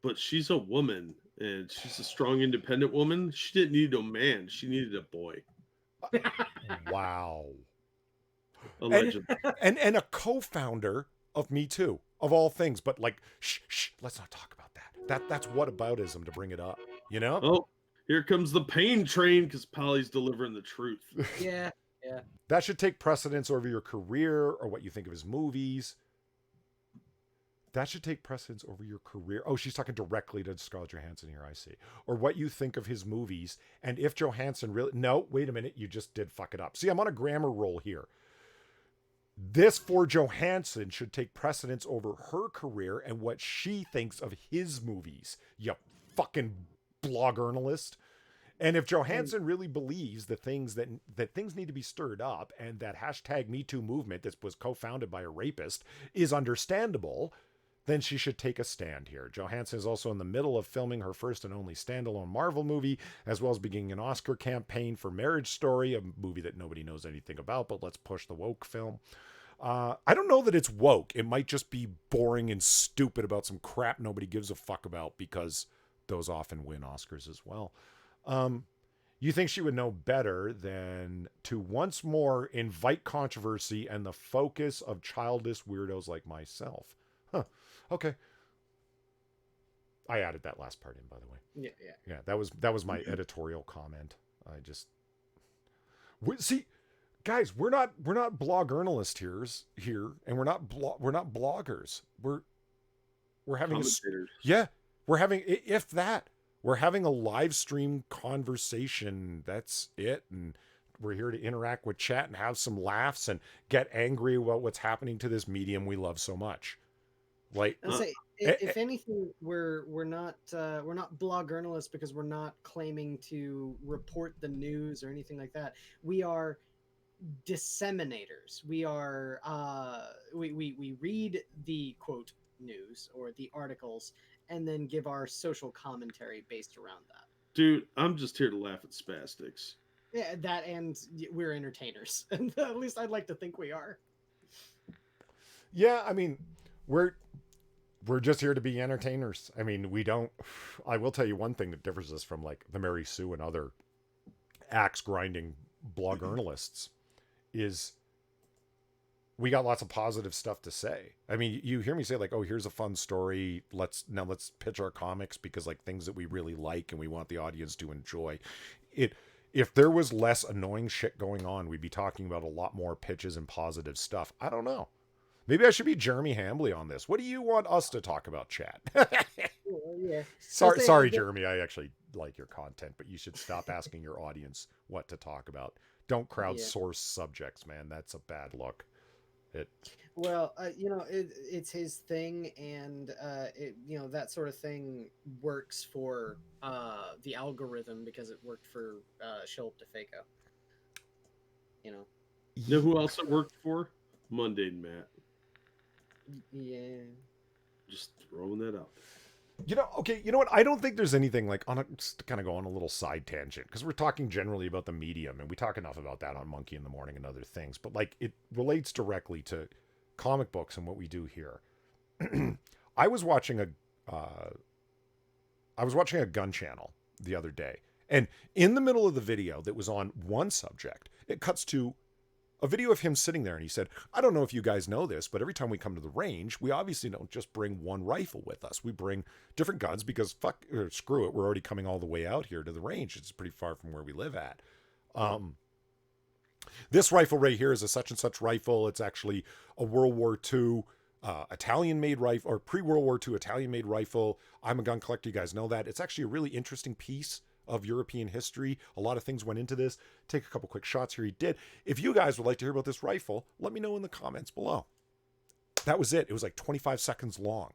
But she's a woman, and she's a strong, independent woman. She didn't need a man. She needed a boy. Wow. Allegedly. And a co-founder of Me Too, of all things. But like, shh, let's not talk about that. That's whataboutism to bring it up, you know? Oh, here comes the pain train because Polly's delivering the truth. Yeah. That should take precedence over your career or what you think of his movies. That should take precedence over your career. Oh, she's talking directly to Scarlett Johansson here, I see. Or what you think of his movies. And if Johansson really... No, wait a minute. You just did fuck it up. See, I'm on a grammar roll here. This for Johansson should take precedence over her career and what she thinks of his movies. You fucking bloggernalyst. And if Johansson really believes the things that things need to be stirred up and that #MeToo movement that was co-founded by a rapist is understandable, then she should take a stand here. Johansson is also in the middle of filming her first and only standalone Marvel movie, as well as beginning an Oscar campaign for Marriage Story, a movie that nobody knows anything about, but let's push the woke film. I don't know that it's woke. It might just be boring and stupid about some crap nobody gives a fuck about, because those often win Oscars as well. You think she would know better than to once more invite controversy and the focus of childish weirdos like myself? Huh. Okay. I added that last part in, by the way. Yeah. That was my editorial comment. See, guys, we're not bloggernalysts here, and we're not bloggers. We're having we're having a live stream conversation. That's it. And we're here to interact with chat and have some laughs and get angry about what's happening to this medium we love so much. Like, if anything, we're not bloggernalysts because we're not claiming to report the news or anything like that. We are disseminators. We are we read the quote news or the articles and then give our social commentary based around that. Dude, I'm just here to laugh at spastics. Yeah, that, and we're entertainers. And at least I'd like to think we are. Yeah, I mean, we're just here to be entertainers. I mean, I will tell you one thing that differs us from like the Mary Sue and other axe grinding bloggernalysts is we got lots of positive stuff to say. I mean, you hear me say like, oh, here's a fun story. Let's pitch our comics because like things that we really like and we want the audience to enjoy it. If there was less annoying shit going on, we'd be talking about a lot more pitches and positive stuff. I don't know. Maybe I should be Jeremy Hambley on this. What do you want us to talk about, chat? Yeah. Sorry, Jeremy. I actually like your content, but you should stop asking your audience what to talk about. Don't crowdsource subjects, man. That's a bad look. Well, it's his thing, and that sort of thing works for the algorithm because it worked for Shilp DeFaco. You know who else it worked for? Mundane Matt. Yeah. Just throwing that out. Okay, you know what? I don't think there's anything like just to kind of go on a little side tangent because we're talking generally about the medium, and we talk enough about that on Monkey in the Morning and other things, but like it relates directly to comic books and what we do here. I was watching a gun channel the other day, and in the middle of the video that was on one subject, it cuts to a video of him sitting there, and he said, I don't know if you guys know this, but every time we come to the range, we obviously don't just bring one rifle with us. We bring different guns because screw it, we're already coming all the way out here to the range. It's pretty far from where we live at. This rifle right here is a such and such rifle. It's actually a World War II Italian-made rifle, or pre-World War II Italian-made rifle. I'm a gun collector. You guys know that. It's actually a really interesting piece of European history. A lot of things went into this. Take a couple quick shots here. He did. If you guys would like to hear about this rifle, let me know in the comments below. That was it. It was like 25 seconds long.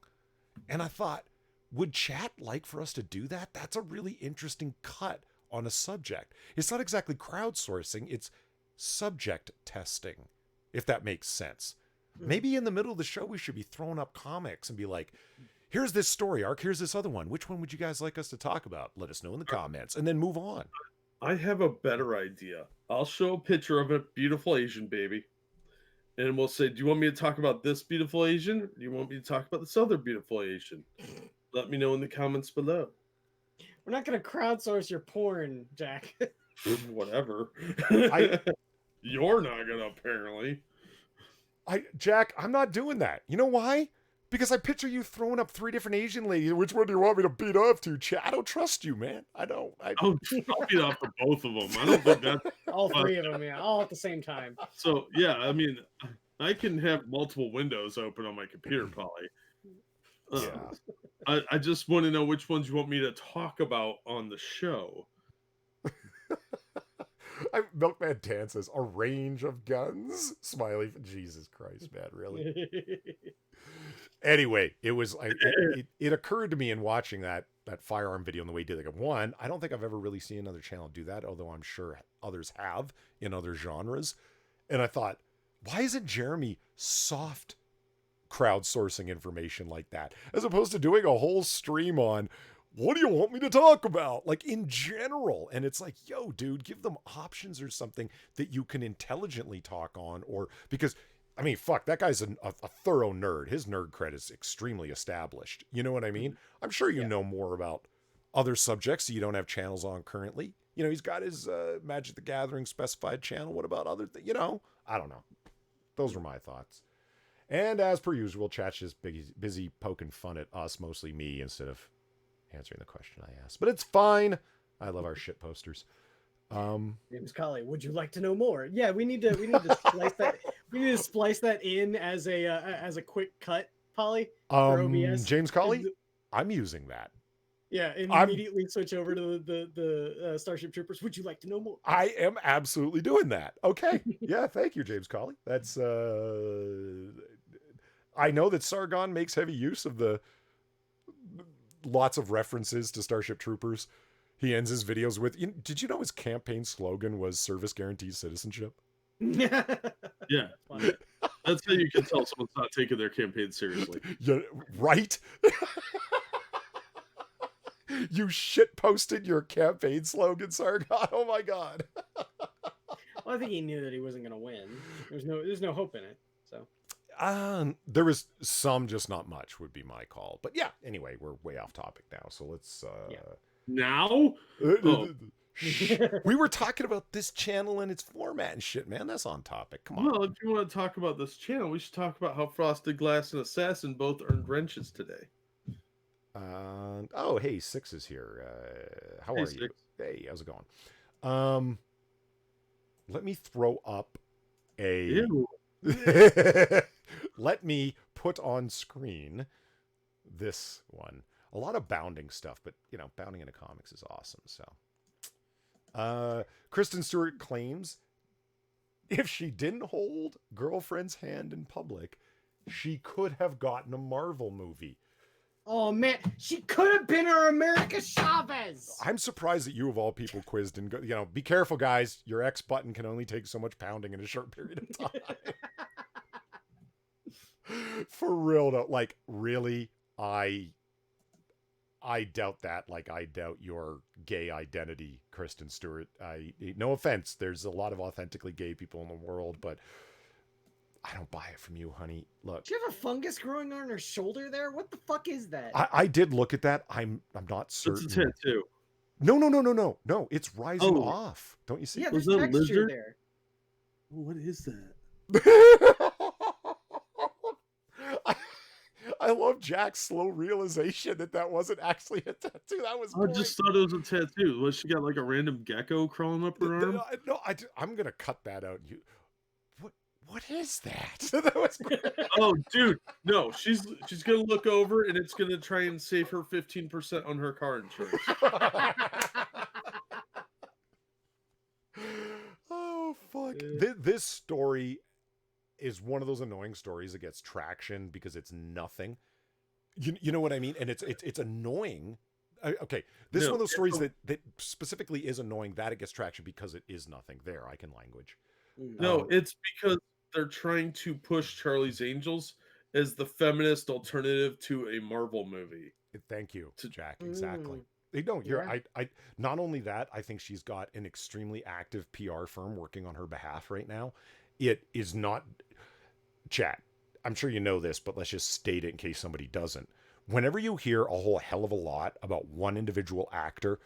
And I thought, would chat like for us to do that? That's a really interesting cut on a subject. It's not exactly crowdsourcing. It's subject testing, if that makes sense. Maybe in the middle of the show, we should be throwing up comics and be like, here's this story arc, here's this other one. Which one would you guys like us to talk about? Let us know in the comments, and then move on. I have a better idea. I'll show a picture of a beautiful Asian baby, and we'll say, do you want me to talk about this beautiful Asian? Or do you want me to talk about this other beautiful Asian? Let me know in the comments below. We're not going to crowdsource your porn, Jack. Whatever. You're not going to, apparently. Jack, I'm not doing that. You know why? Because I picture you throwing up 3 different Asian ladies. Which one do you want me to beat off to, Chad? I don't trust you, man. I'll beat off to both of them. I don't think that's... all 3 of them, yeah. All at the same time. So, yeah, I mean, I can have multiple windows open on my computer, Polly. I just want to know which ones you want me to talk about on the show. Milkman Tan says, a range of guns? Smiley. Jesus Christ, man, really? Anyway, it was it occurred to me in watching that firearm video and the way he did it. One, I don't think I've ever really seen another channel do that, although I'm sure others have in other genres. And I thought, why isn't Jeremy soft crowdsourcing information like that, as opposed to doing a whole stream on what do you want me to talk about, like in general? And it's like, yo, dude, give them options or something that you can intelligently talk on, or because I mean, fuck, that guy's a thorough nerd. His nerd cred is extremely established. You know what I mean? I'm sure you know more about other subjects that you don't have channels on currently. You know, he's got his Magic the Gathering specified channel. What about other things? You know, I don't know. Those were my thoughts. And as per usual, chat's just busy poking fun at us, mostly me, instead of answering the question I asked. But it's fine. I love our shit posters. James Colley, would you like to know more? Yeah, we need to splice that. We need to splice that in as a quick cut, Polly, for OBS. James Colley, I'm using that. Yeah, and immediately switch over to the Starship Troopers. Would you like to know more? I am absolutely doing that. Okay, yeah, thank you, James Colley. That's I know that Sargon makes heavy use of the lots of references to Starship Troopers. He ends his videos with, did you know his campaign slogan was service guarantees citizenship? Yeah. That's how you can tell someone's not taking their campaign seriously. Yeah, right? You shit posted your campaign slogan, Sargon. Oh my God. Well, I think he knew that he wasn't going to win. There's no hope in it. So there was some, just not much would be my call. But yeah, anyway, we're way off topic now. So let's Now? We were talking about this channel and its format and shit, man. That's on topic. Come on. Well, if you want to talk about this channel, we should talk about how Frosted Glass and Assassin both earned wrenches today. Oh, hey, Six is here. How are Six. you? Hey, how's it going? Let me throw up a... Ew. Let me put on screen this one. A lot of bounding stuff, but bounding into comics is awesome. So, Kristen Stewart claims if she didn't hold girlfriend's hand in public, she could have gotten a Marvel movie. Oh man, she could have been our America Chavez. I'm surprised that you of all people quizzed and go, be careful, guys. Your X button can only take so much pounding in a short period of time. For real though, like really, I doubt that. Like I doubt your gay identity, Kristen Stewart. No offense, there's a lot of authentically gay people in the world, but I don't buy it from you, honey. Look, Do you have a fungus growing on her shoulder there? What the fuck is that? I did look at that. I'm not certain. It's a tattoo. No. It's rising off. Don't you see? Yeah, Was there's that a texture lizard? there. What is that? I love Jack's slow realization that wasn't actually a tattoo. That was great. I just thought it was a tattoo. Was she got like a random gecko crawling up her arm? No, I'm gonna cut that out. What is that? That was great. Oh, dude, no, she's gonna look over and it's gonna try and save her 15% on her car insurance. Oh fuck! This story is one of those annoying stories that gets traction because it's nothing. You know what I mean? And it's annoying. Okay, this is one of those stories that specifically is annoying that it gets traction because it is nothing. There, I can language. No, it's because they're trying to push Charlie's Angels as the feminist alternative to a Marvel movie. Thank you, Jack. Exactly. No, I not only that, I think she's got an extremely active PR firm working on her behalf right now. It is not chat. I'm sure you know this, but let's just state it in case somebody doesn't. Whenever you hear a whole hell of a lot about one individual actor,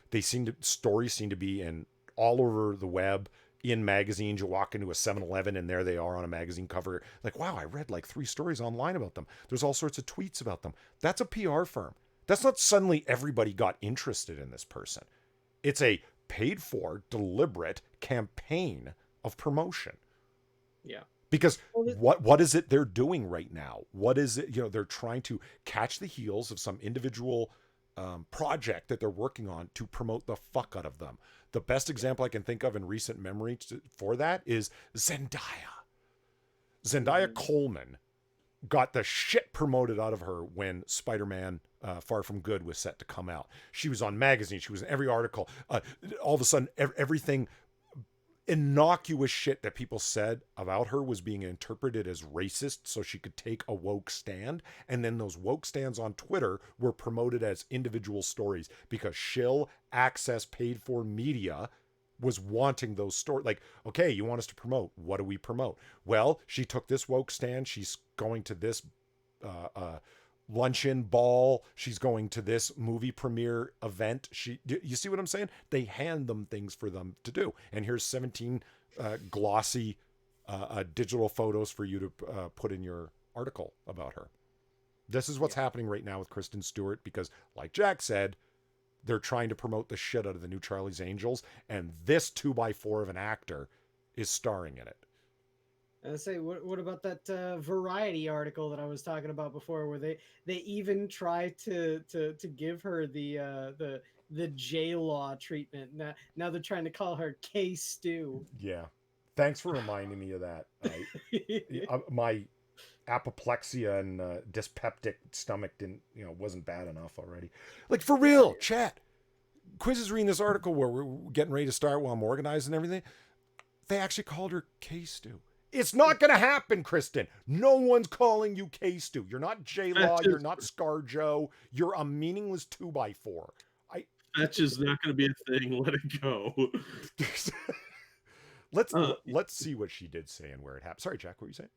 stories seem to be in all over the web, in magazines. You walk into a 7-Eleven and there they are on a magazine cover. Like, wow, I read like 3 stories online about them. There's all sorts of tweets about them. That's a PR firm. That's not suddenly everybody got interested in this person. It's a paid for, deliberate campaign of promotion. Yeah. Because what is it they're doing right now? What is it? They're trying to catch the heels of some individual project that they're working on to promote the fuck out of them. The best example I can think of in recent memory for that is Zendaya. Zendaya Coleman got the shit promoted out of her when Spider-Man Far From Good was set to come out. She was on magazines. She was in every article. All of a sudden, everything innocuous shit that people said about her was being interpreted as racist so she could take a woke stand. And then those woke stands on Twitter were promoted as individual stories because shill access paid for media was wanting those stories. Like, okay, you want us to promote. What do we promote? Well, she took this woke stand. She's going to this luncheon ball. She's going to this movie premiere event. You see what I'm saying? They hand them things for them to do. And here's 17 glossy digital photos for you to put in your article about her. This is what's happening right now with Kristen Stewart because, like Jack said, they're trying to promote the shit out of the new Charlie's Angels, and this 2x4 of an actor is starring in it. I say, what about that Variety article that I was talking about before, where they even try to give her the J-Law treatment. Now they're trying to call her K-Stew. Yeah, thanks for reminding me of that. My apoplexia and dyspeptic stomach wasn't bad enough already. Like, for real, chat. Quiz is reading this article where we're getting ready to start while I'm organizing everything. They actually called her K-Stew. It's not going to happen, Kristen. No one's calling you K-Stew. You're not J-Law. You're not ScarJo. You're a meaningless 2x4. That's just not going to be a thing. Let it go. Let's see what she did say and where it happened. Sorry, Jack, what were you saying?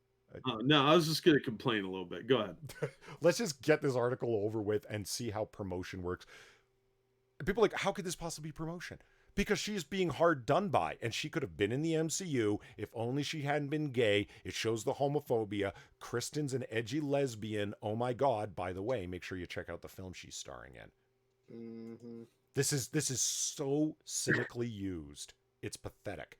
No, I was just going to complain a little bit. Go ahead. Let's just get this article over with and see how promotion works. People are like, how could this possibly be promotion? Because she's being hard done by, and she could have been in the MCU if only she hadn't been gay. It shows the homophobia. Kristen's an edgy lesbian. Oh my God! By the way, make sure you check out the film she's starring in. Mm-hmm. This is so cynically used. It's pathetic.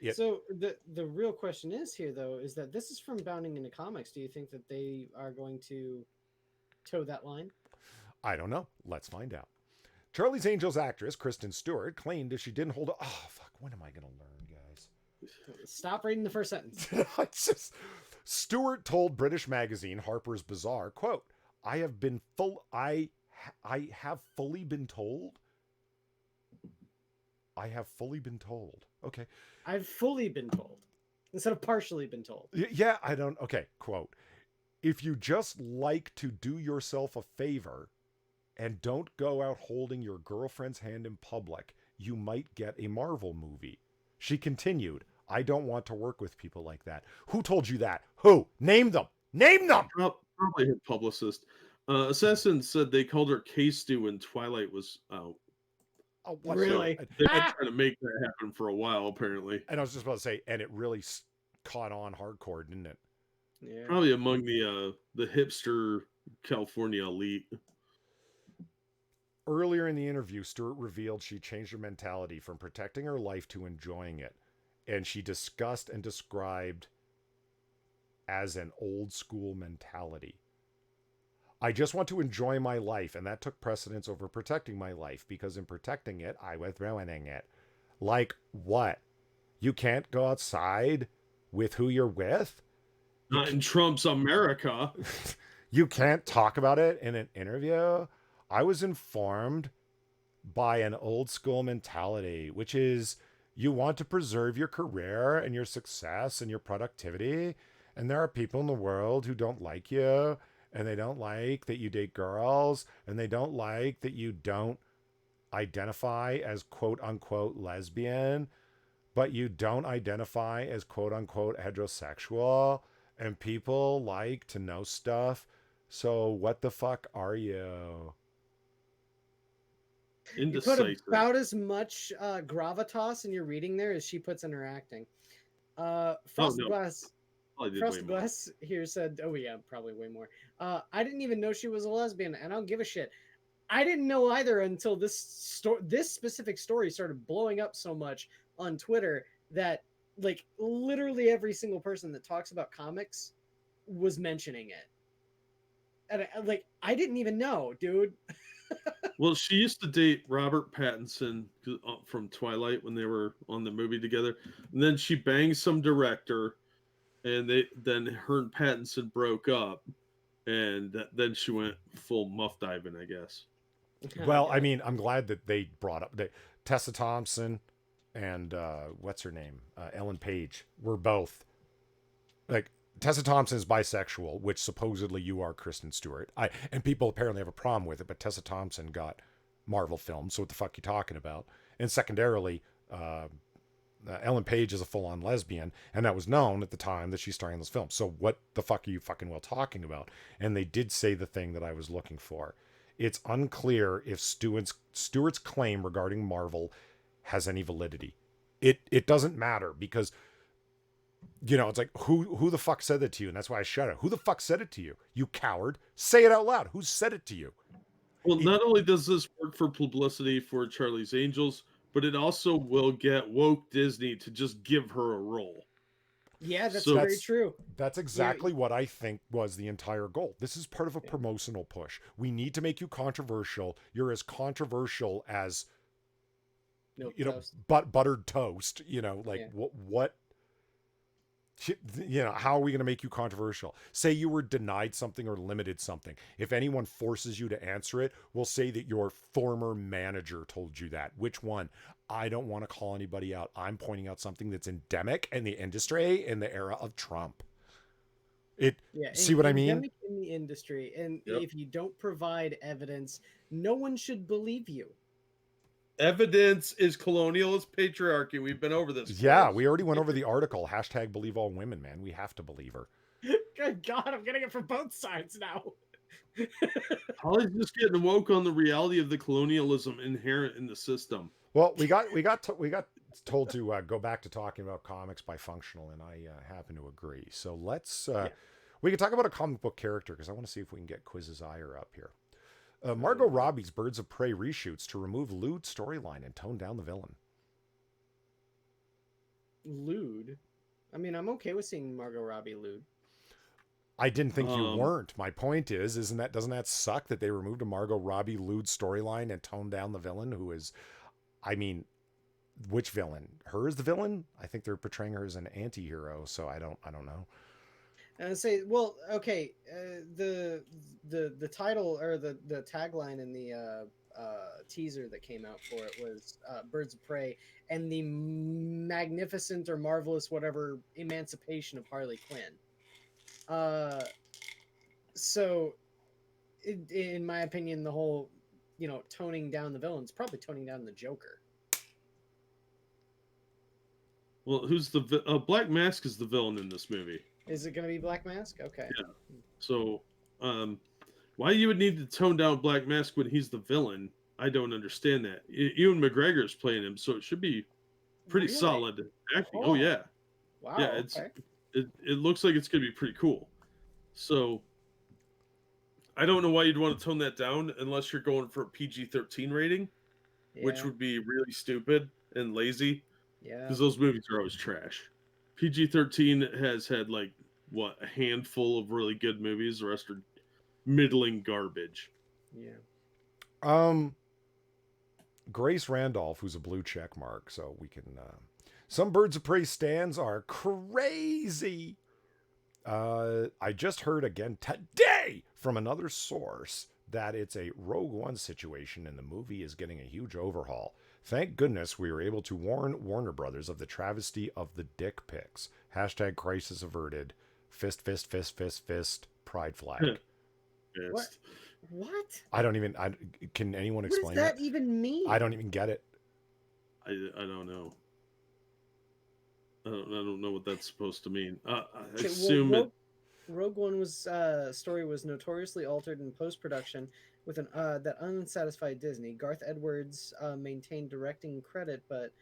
It, So the real question is here though is that this is from Bounding into Comics. Do you think that they are going to toe that line? I don't know. Let's find out. Charlie's Angels actress Kristen Stewart claimed if she didn't hold. Oh fuck! When am I gonna learn, guys? Stop reading the first sentence. Stewart told British magazine Harper's Bazaar, quote, I have fully been told. I have fully been told. Okay. I've fully been told instead of partially been told. Yeah, I don't. Okay, quote. If you just like to do yourself a favor and don't go out holding your girlfriend's hand in public, you might get a Marvel movie. She continued, I don't want to work with people like that. Who told you that? Who? Name them. Name them. Probably her publicist. Assassin said they called her K-Stew when Twilight was out. Oh, Really? They've been trying to make that happen for a while, apparently. And I was just about to say, and it really caught on hardcore, didn't it? Yeah. Probably among the hipster California elite. Earlier in the interview, Stewart revealed she changed her mentality from protecting her life to enjoying it. And she discussed and described as an old school mentality. I just want to enjoy my life, and that took precedence over protecting my life, because in protecting it, I was ruining it. Like what? You can't go outside with who you're with? Not in Trump's America. You can't talk about it in an interview? I was informed by an old school mentality, which is you want to preserve your career and your success and your productivity. And there are people in the world who don't like you, and they don't like that you date girls, and they don't like that you don't identify as quote unquote lesbian, but you don't identify as quote unquote heterosexual. And people like to know stuff. So what the fuck are you? You put about as much gravitas in your reading there as she puts in her acting. Frosted Glass here said, oh yeah, probably way more. I didn't even know she was a lesbian, and I don't give a shit. I didn't know either until this specific story started blowing up so much on Twitter that like literally every single person that talks about comics was mentioning it. And I didn't even know, dude. Well, she used to date Robert Pattinson from Twilight when they were on the movie together. And then she banged some director, and then her and Pattinson broke up. And then she went full muff diving, I guess. Well, I mean, I'm glad that they brought up Tessa Thompson and what's her name? Ellen Page were both like Tessa Thompson is bisexual, which supposedly you are, Kristen Stewart. And people apparently have a problem with it, but Tessa Thompson got Marvel films, so what the fuck are you talking about? And secondarily, Ellen Page is a full-on lesbian, and that was known at the time that she's starring in this film. So what the fuck are you fucking well talking about? And they did say the thing that I was looking for. It's unclear if Stewart's claim regarding Marvel has any validity. It doesn't matter because, you know, it's like, who the fuck said that to you? And that's why I shut it. Who the fuck said it to you? You coward. Say it out loud. Who said it to you? Well, not only does this work for publicity for Charlie's Angels, but it also will get woke Disney to just give her a role. Yeah, that's very true. That's exactly what I think was the entire goal. This is part of a promotional push. We need to make you controversial. You're as controversial as, buttered toast. You know, like what? You know, how are we going to make you controversial? Say you were denied something or limited something. If anyone forces you to answer it, we'll say that your former manager told you that. Which one? I don't want to call anybody out. I'm pointing out something that's endemic in the industry in the era of Trump. See what I mean? Endemic in the industry. And if you don't provide evidence, no one should believe you. Evidence is colonialist patriarchy. We've been over this. Yeah, we already went over the article. # believe all women, man. We have to believe her. Good God, I'm getting it from both sides now. Holly's just getting woke on the reality of the colonialism inherent in the system. Well, we got told to go back to talking about comics by functional, and I happen to agree. So let's we can talk about a comic book character because I want to see if we can get Quiz's ire up here. Margot Robbie's Birds of Prey reshoots to remove lewd storyline and tone down the villain. lewd. I mean, I'm okay with seeing Margot Robbie lewd. I didn't think you weren't. My point is, doesn't that suck that they removed a Margot Robbie lewd storyline and toned down the villain who is, I mean, which villain? Her is the villain? I think they're portraying her as an anti-hero, so I don't know. And say, well, okay, the title or the tagline in the teaser that came out for it was Birds of Prey and the magnificent or marvelous whatever emancipation of Harley Quinn. So in my opinion, the whole, toning down the villains, probably toning down the Joker. Well, who's the Black Mask is the villain in this movie? Is it going to be Black Mask? Okay. Yeah. So, why you would need to tone down Black Mask when he's the villain? I don't understand that. Ewan McGregor's playing him, so it should be pretty solid acting. Oh yeah. Wow. Yeah, it looks like it's gonna be pretty cool. So I don't know why you'd want to tone that down unless you're going for a PG-13 rating, which would be really stupid and lazy. Yeah. Because those movies are always trash. PG-13 has had a handful of really good movies. The rest are middling garbage. Yeah. Grace Randolph, who's a blue check mark, so we can. Some Birds of Prey stands are crazy. I just heard again today from another source that it's a Rogue One situation and the movie is getting a huge overhaul. Thank goodness we were able to warn Warner Brothers of the travesty of the dick pics. # crisis averted. Fist, fist, fist, fist, fist. Pride flag. What? I don't even. Can anyone explain what does that even mean? I don't even get it. I don't know. I don't know what that's supposed to mean. I assume Rogue One story was notoriously altered in post production with that unsatisfied Disney. Garth Edwards maintained directing credit, but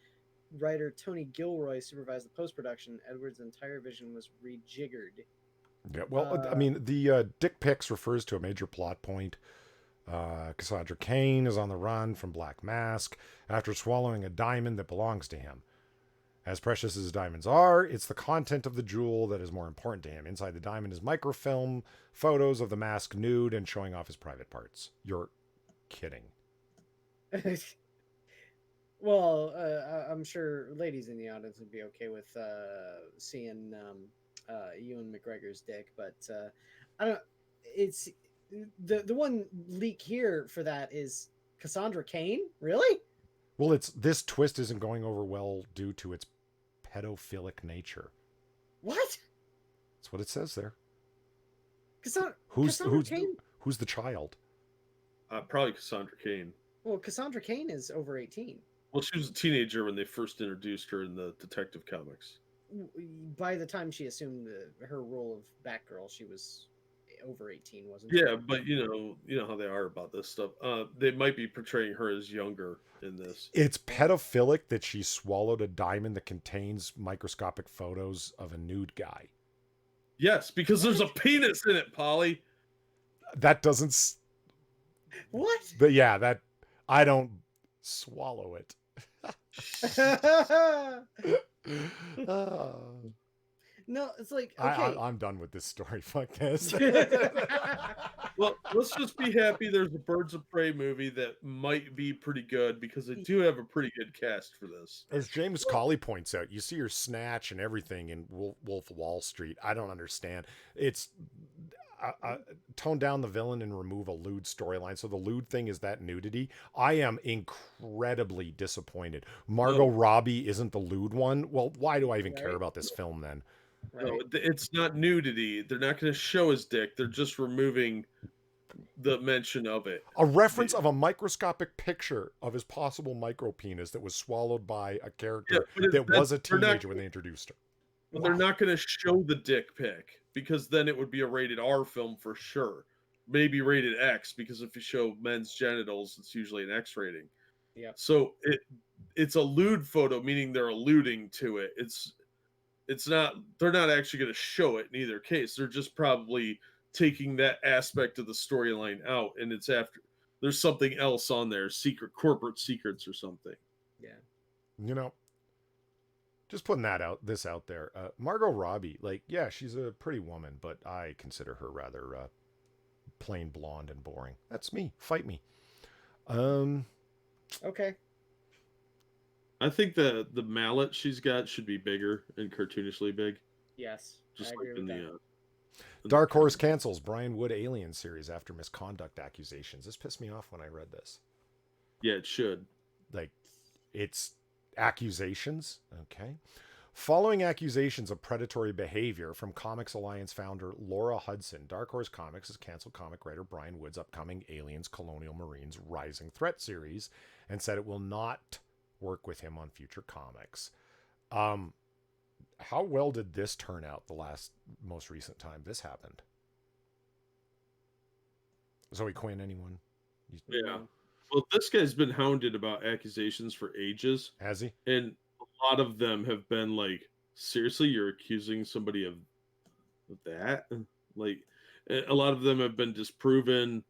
writer Tony Gilroy supervised the post production. Edwards' entire vision was rejiggered. Yeah, well, I mean, the dick pics refers to a major plot point. Cassandra Cain is on the run from Black Mask after swallowing a diamond that belongs to him. As precious as diamonds are, it's the content of the jewel that is more important to him. Inside the diamond is microfilm, photos of the mask nude and showing off his private parts. You're kidding. Well, I'm sure ladies in the audience would be okay with seeing Ewan McGregor's dick, but I don't. It's the one leak here for that is Cassandra Cain. Really? Well, this twist isn't going over well due to its pedophilic nature. What? That's what it says there. Who's the child? Probably Cassandra Cain. Well, Cassandra Cain is over 18. Well, she was a teenager when they first introduced her in the Detective Comics. By the time she assumed her role of Batgirl, she was over 18, wasn't she? Yeah, but you know how they are about this stuff. They might be portraying her as younger in this. It's pedophilic that she swallowed a diamond that contains microscopic photos of a nude guy. Yes, because there's a penis in it, Polly. That doesn't. What? But yeah, that I don't swallow it. No, it's like, okay. I'm done with this story. Fuck this. Well, let's just be happy there's a Birds of Prey movie that might be pretty good because they do have a pretty good cast for this. As James Cawley points out, you see your Snatch and everything in Wolf of Wall Street. I don't understand. It's tone down the villain and remove a lewd storyline. So the lewd thing is that nudity. I am incredibly disappointed. Margot Robbie isn't the lewd one. Well, why do I even care about this film then? Right. No, it's not nudity. They're not going to show his dick. They're just removing the mention of it. A reference of a microscopic picture of his possible micro penis that was swallowed by a character that was a teenager when they introduced her. Well, they're not going to show the dick pic because then it would be a rated R film for sure. Maybe rated X because if you show men's genitals, it's usually an X rating. Yeah. So it's a lewd photo, meaning they're alluding to it. It's not. They're not actually going to show it in either case. They're just probably taking that aspect of the storyline out, and it's after there's something else on there, corporate secrets or something. Yeah. You know, Just putting this out there. Margot Robbie, like, yeah, she's a pretty woman, but I consider her rather plain blonde and boring. That's me. Fight me. Okay. I think the mallet she's got should be bigger and cartoonishly big, Yes, just I like agree in with the. that. In Dark the Horse comic. cancels Brian Wood Alien series after misconduct accusations. This pissed me off when I read this. Yeah, it should. Like, it's accusations. Okay. Following accusations of predatory behavior from Comics Alliance founder Laura Hudson, Dark Horse Comics has canceled comic writer Brian Wood's upcoming Aliens Colonial Marines Rising Threat series and said it will not work with him on future comics. How well did this turn out the most recent time this happened? Zoe Quinn, anyone? Yeah. Well, this guy's been hounded about accusations for ages, Has he? and a lot of them have been like, seriously, you're accusing somebody of that? Like, a lot of them have been disproven.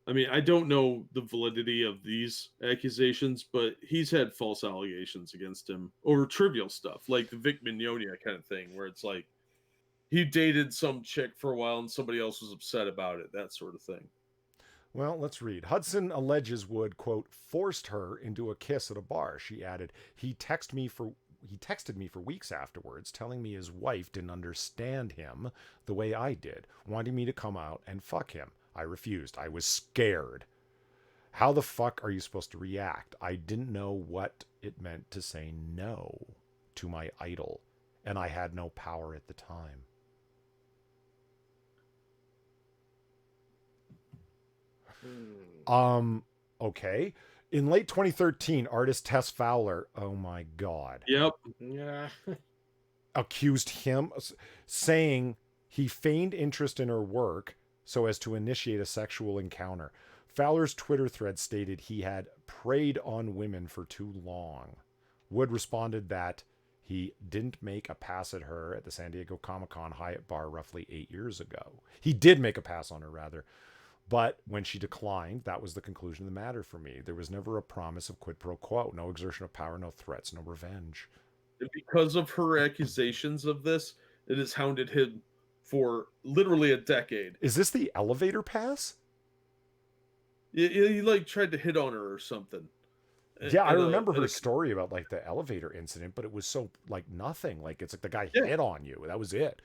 I mean, I don't know the validity of these accusations, but he's had false allegations against him over trivial stuff, like the Vic Mignogna kind of thing, where it's like he dated some chick for a while and somebody else was upset about it, that sort of thing. Well, let's read. Hudson alleges Wood, quote, forced her into a kiss at a bar. She added, he texted me for weeks afterwards, telling me his wife didn't understand him the way I did, wanting me to come out and fuck him. I refused. I was scared. How the fuck are you supposed to react? I didn't know what it meant to say no to my idol, and I had no power at the time. Okay. In late 2013, artist Tess Fowler, oh my God, Yep. Yeah. accused him, saying he feigned interest in her work so as to initiate a sexual encounter. Fowler's Twitter thread stated he had preyed on women for too long. Wood responded that he didn't make a pass at her at the San Diego Comic-Con Hyatt bar roughly 8 years ago. He did make a pass on her, rather. But when she declined, that was the conclusion of the matter for me. There was never a promise of quid pro quo, no exertion of power, no threats, no revenge. And because of her accusations of this, it has hounded him for literally a decade. Is this the elevator pass? He like tried to hit on her or something. Yeah, I remember her story about like the elevator incident, but it was so like nothing. Like it's like the guy hit on you. That was it.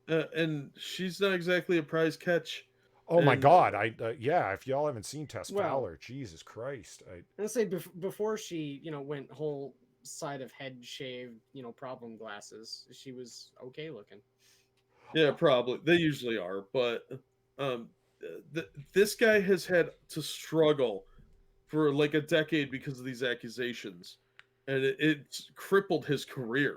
Yeah, and she's not exactly a prize catch. Oh my God! Yeah. If y'all haven't seen Tess Fowler, Jesus Christ! Let's say before she, went whole side of head shaved, problem glasses, she was okay looking. Yeah, probably they usually are, but this guy has had to struggle for like a decade because of these accusations, and it's crippled his career.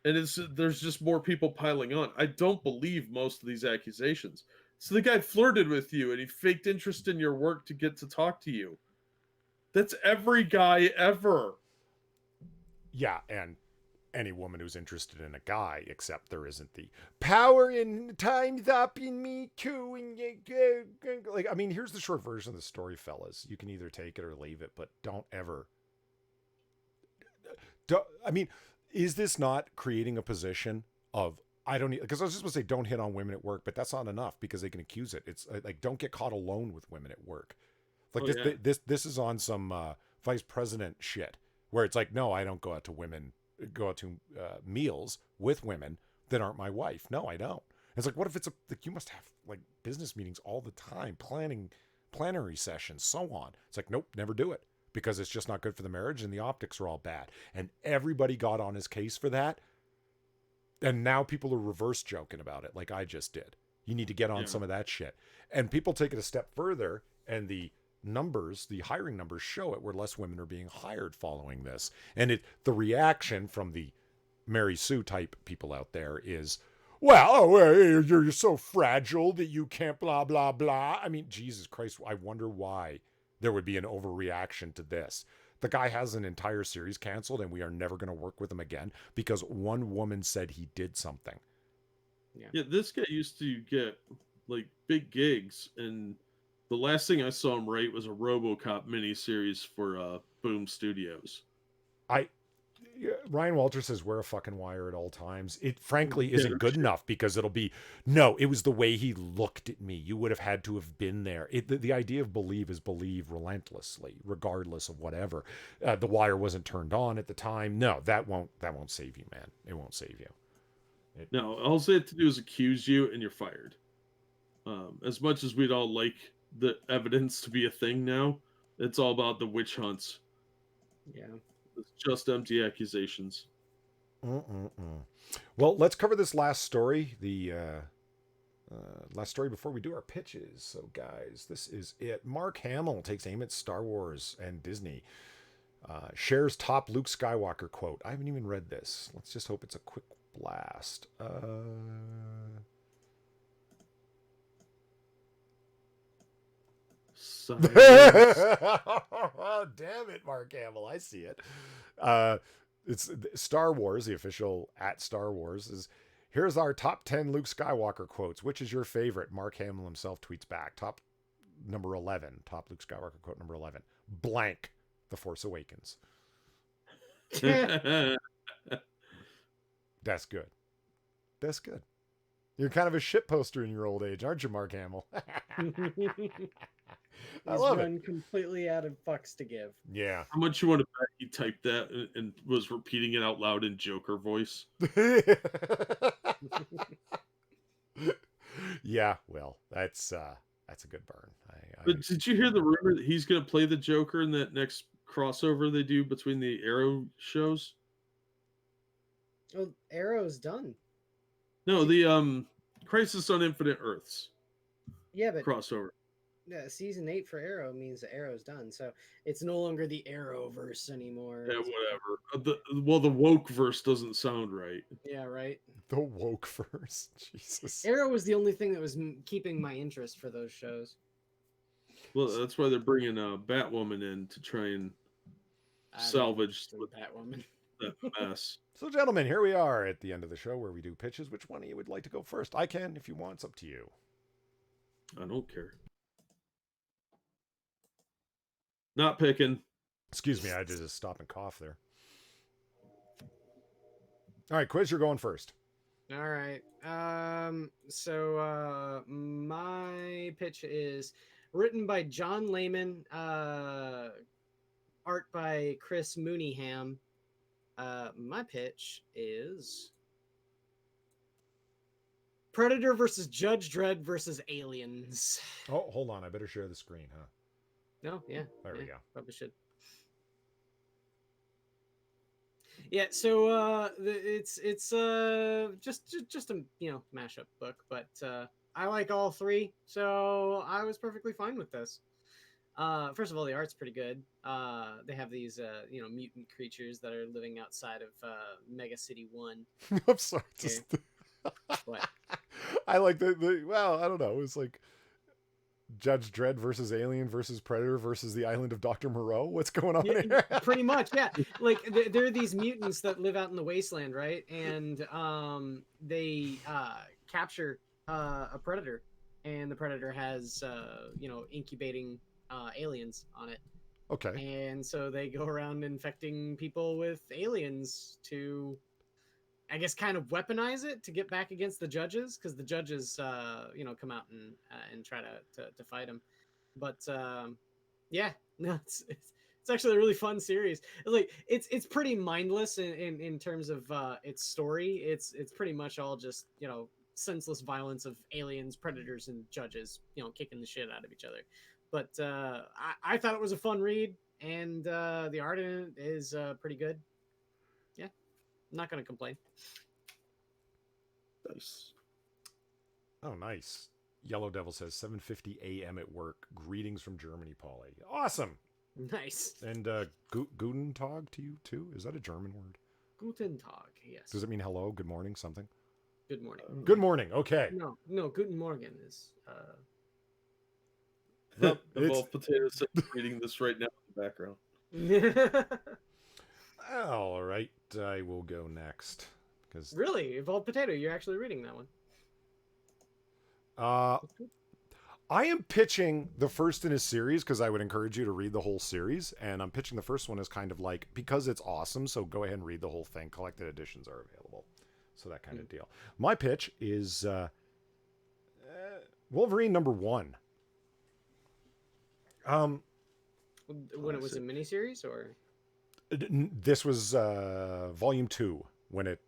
And there's just more people piling on. I don't believe most of these accusations. So the guy flirted with you and he faked interest in your work to get to talk to you. That's every guy ever. Yeah, and any woman who's interested in a guy, except there isn't the power and time's up in me too. And like, I mean, here's the short version of the story, fellas. You can either take it or leave it, but don't ever. I mean, is this not creating a position of I don't, because I was just going to say don't hit on women at work, but that's not enough because they can accuse it. It's like don't get caught alone with women at work. Like this is on some vice president shit where it's like, no, I don't go out to meals with women that aren't my wife. No, I don't. It's like, what if it's like you must have like business meetings all the time, plenary sessions, so on. It's like, nope, never do it because it's just not good for the marriage and the optics are all bad. And everybody got on his case for that. And now people are reverse joking about it like I just did. You need to get on some of that shit. And people take it a step further and the hiring numbers show it where less women are being hired following this. And the reaction from the Mary Sue type people out there is, well, you're so fragile that you can't blah, blah, blah. I mean, Jesus Christ, I wonder why there would be an overreaction to this. The guy has an entire series canceled and we are never going to work with him again because one woman said he did something. Yeah, this guy used to get like big gigs, and the last thing I saw him write was a RoboCop miniseries for Boom Studios. Ryan Walters says wear a fucking wire at all times. It frankly Yeah, isn't good sure. enough because it'll be no. It was the way he looked at me. You would have had to have been there. The idea of believe is believe relentlessly, regardless of whatever. The wire wasn't turned on at the time. No, that won't save you, man. It won't save you. No, all they have to do is accuse you, and you're fired. As much as we'd all like the evidence to be a thing now, it's all about the witch hunts. Yeah. It's just empty accusations. Well, let's cover this last story. The last story before we do our pitches. So, guys, this is it. Mark Hamill takes aim at Star Wars and Disney. Shares top Luke Skywalker quote. I haven't even read this. Let's just hope it's a quick blast. Science. Damn it, Mark Hamill. I see it. It's Star Wars, the official at Star Wars is here's our top 10 Luke Skywalker quotes. Which is your favorite? Mark Hamill himself tweets back. Top number 11. Top Luke Skywalker quote number 11. Blank. The Force Awakens. That's good. That's good. You're kind of a shit poster in your old age, aren't you, Mark Hamill? I love it. Completely out of fucks to give. Yeah. How much you want to bet he typed that and was repeating it out loud in Joker voice? Yeah, well, that's a good burn. But did you hear the rumor that he's going to play the Joker in that next crossover they do between the Arrow shows? Oh, Arrow's done. No, the Crisis on Infinite Earths Yeah, but crossover. yeah, season 8 for Arrow means the Arrow's done, so it's no longer the Arrowverse anymore. Yeah, whatever. The woke verse doesn't sound right. Yeah, right. The woke verse. Jesus. Arrow was the only thing that was keeping my interest for those shows. Well, that's why they're bringing Batwoman in to try and salvage Batwoman. that mess. So, gentlemen, here we are at the end of the show where we do pitches. Which one of you would like to go first? I can if you want. It's up to you. I don't care. Not picking. Excuse me, I had to just stop and cough there. All right, Quiz, you're going first. All right. So my pitch is written by John Layman, art by Chris Mooneyham. My pitch is Predator versus Judge Dredd versus Aliens. Oh, hold on. I better share the screen, huh? No, yeah. There we go. Probably should. Yeah, so it's just a mashup book, but I like all three, so I was perfectly fine with this. First of all, the art's pretty good. They have these mutant creatures that are living outside of Mega City 1. I'm sorry. Okay. What? I like the well, I don't know. It was like Judge Dredd versus Alien versus Predator versus the island of Dr. Moreau. What's going on here? Pretty much, yeah. Like there are these mutants that live out in the wasteland, right? And they capture a predator, and the predator has incubating aliens on it. Okay. And so they go around infecting people with aliens to, I guess, kind of weaponize it to get back against the judges, because the judges, come out and try to fight them. But yeah, no, it's actually a really fun series. Like it's pretty mindless in terms of its story. It's pretty much all just senseless violence of aliens, predators, and judges kicking the shit out of each other. But I thought it was a fun read, and the art in it is pretty good. Yeah, I'm not gonna complain. Nice. Oh, nice. Yellow Devil says 7:50 a.m. at work. Greetings from Germany, Polly. Awesome. Nice. And Guten Tag to you too. Is that a German word? Guten Tag. Yes. Does it mean hello, good morning, something? Good morning. Good morning. Okay. No. Guten Morgen is. Evolved Potatoes reading this right now in the background. All right, I will go next. Because Really, Evolved Potato, you're actually reading that one. I am pitching the first in a series because I would encourage you to read the whole series, and I'm pitching the first one as kind of like, because it's awesome, so go ahead and read the whole thing. Collected editions are available, so that kind of deal. My pitch is Wolverine #1. When it was a miniseries, or This was volume 2 when it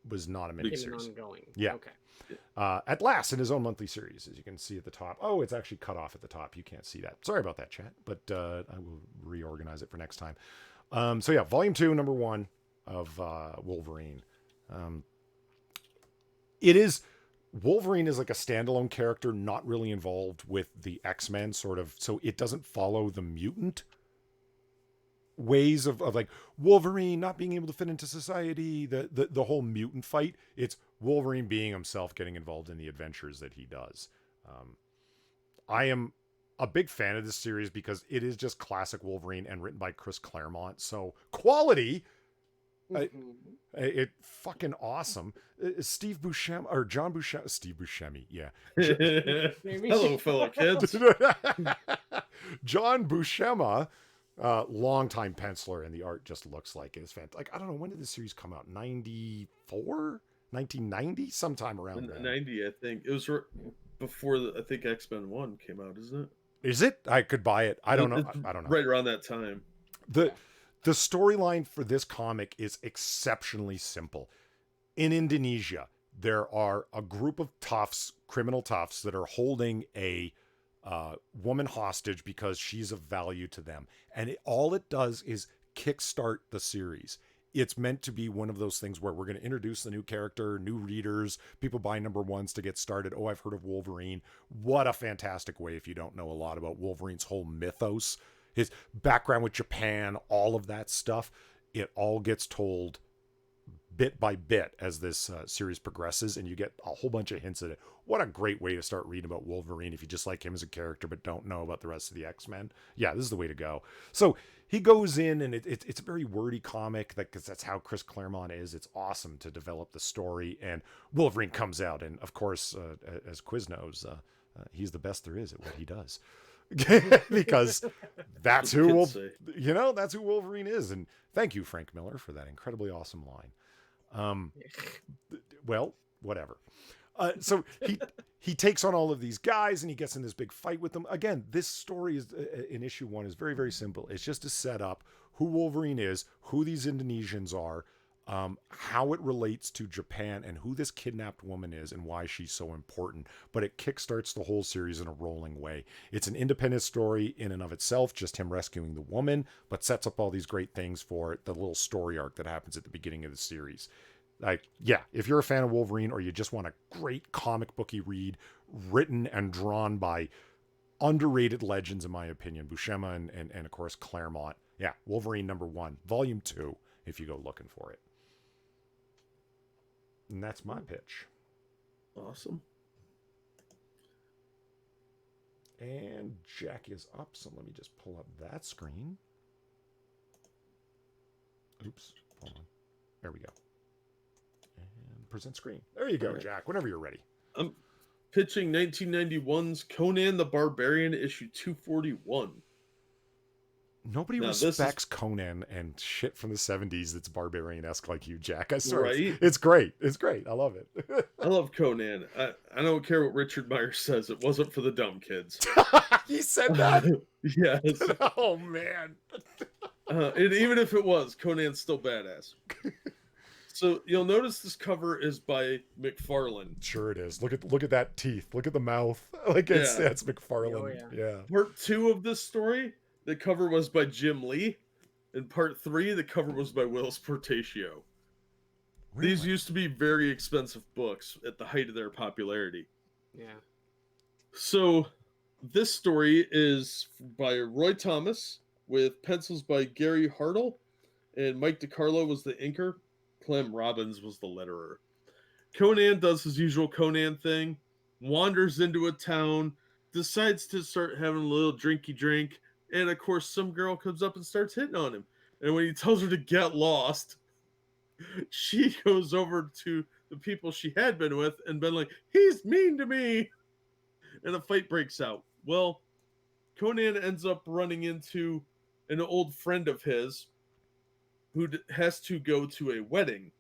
was not a miniseries. ongoing. Yeah. Okay. At last in his own monthly series, as you can see at the top. Oh, it's actually cut off at the top. You can't see that. Sorry about that, chat, but I will reorganize it for next time. So yeah, volume 2, #1 of Wolverine. It is Wolverine is like a standalone character, not really involved with the X-Men, sort of. So it doesn't follow the mutant ways of like Wolverine not being able to fit into society, the whole mutant fight. It's Wolverine being himself, getting involved in the adventures that he does. I am a big fan of this series because it is just classic Wolverine and written by Chris Claremont. So quality, it fucking awesome. Steve Buscemi or John Buscemi, Steve Buscemi, yeah. Hello, fellow kids. John Buscema, longtime penciler, and the art just looks like it is fantastic. Like, I don't know, when did this series come out? 94? 1990? Sometime around then. 90, I think. It was before I think X-Men 1 came out, isn't it? Is it? I could buy it. I don't know. I don't know. Right around that time. The storyline for this comic is exceptionally simple. In Indonesia, there are a group of toughs, criminal toughs, that are holding a woman hostage because she's of value to them. And all it does is kickstart the series. It's meant to be one of those things where we're going to introduce the new character, new readers, people buy #1s to get started. Oh, I've heard of Wolverine. What a fantastic way, if you don't know a lot about Wolverine's whole mythos, his background with Japan, all of that stuff. It all gets told bit by bit as this series progresses, and you get a whole bunch of hints at it. What a great way to start reading about Wolverine if you just like him as a character but don't know about the rest of the X-Men. Yeah, this is the way to go. So he goes in, and it's a very wordy comic, because that's how Chris Claremont is. It's awesome to develop the story, and Wolverine comes out, and of course, as Quiz knows, he's the best there is at what he does. Because that's who that's who Wolverine is. And thank you, Frank Miller, for that incredibly awesome line. Well, whatever. So he takes on all of these guys, and he gets in this big fight with them. Again, this story is in issue 1 is very, very simple. It's just to set up who Wolverine is, who these Indonesians are, how it relates to Japan, and who this kidnapped woman is and why she's so important. But it kickstarts the whole series in a rolling way. It's an independent story in and of itself, just him rescuing the woman, but sets up all these great things for the little story arc that happens at the beginning of the series. Like, yeah, if you're a fan of Wolverine, or you just want a great comic booky read written and drawn by underrated legends, in my opinion, Buscema and of course Claremont. Yeah, Wolverine #1, volume 2, if you go looking for it. And that's my pitch. Awesome. And Jack is up, so let me just pull up that screen. Oops, hold on. There we go. And present screen. There you go, right. Jack, whenever you're ready. I'm pitching 1991's Conan the Barbarian, issue 241. Nobody respects Conan and shit from the 70s that's barbarian-esque like you, Jack. I swear. Right? It's great. It's great. I love it. I love Conan. I don't care what Richard Myers says. It wasn't for the dumb kids. He said that? Yes. Oh, man. And even if it was, Conan's still badass. So you'll notice this cover is by McFarlane. Sure it is. Look at that teeth. Look at the mouth. Like it's McFarlane. Oh, yeah. Part 2 of this story, the cover was by Jim Lee. In part 3, the cover was by Willis Portacio. Really? These used to be very expensive books at the height of their popularity. Yeah. So this story is by Roy Thomas with pencils by Gary Hartle, and Mike DiCarlo was the inker. Clem Robbins was the letterer. Conan does his usual Conan thing, wanders into a town, decides to start having a little drinky drink, and of course some girl comes up and starts hitting on him. And when he tells her to get lost, she goes over to the people she had been with and been like, he's mean to me. and a fight breaks out. Well, Conan ends up running into an old friend of his who has to go to a wedding.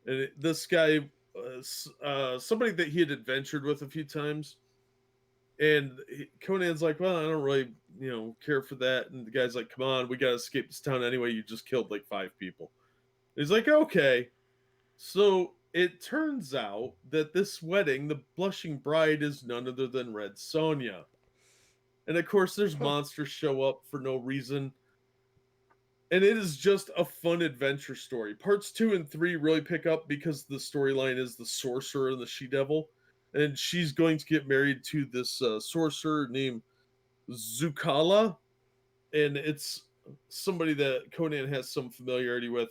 And this guy, somebody that he had adventured with a few times, and Conan's like, well, I don't really, care for that. And the guy's like, come on, we got to escape this town anyway. You just killed like 5 people. And he's like, okay. So it turns out that this wedding, the blushing bride, is none other than Red Sonja. And of course, there's monsters show up for no reason. And it is just a fun adventure story. Parts 2 and 3 really pick up because the storyline is the sorcerer and the she-devil. And she's going to get married to this sorcerer named Zukala. And it's somebody that Conan has some familiarity with.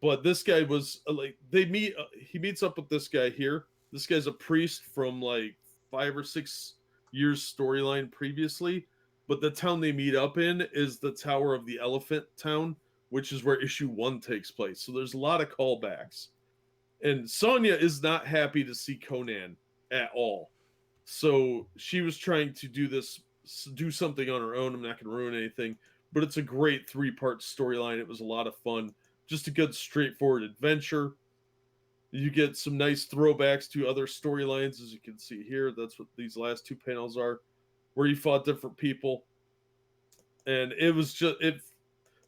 But this guy was they meet. He meets up with this guy here. This guy's a priest from like 5 or 6 years storyline previously. But the town they meet up in is the Tower of the Elephant Town, which is where issue 1 takes place. So there's a lot of callbacks. And Sonja is not happy to see Conan at all. So she was trying to do something on her own. I'm not going to ruin anything, but it's a great 3-part storyline. It was a lot of fun. Just a good, straightforward adventure. You get some nice throwbacks to other storylines, as you can see here. That's what these last 2 panels are, where you fought different people. And it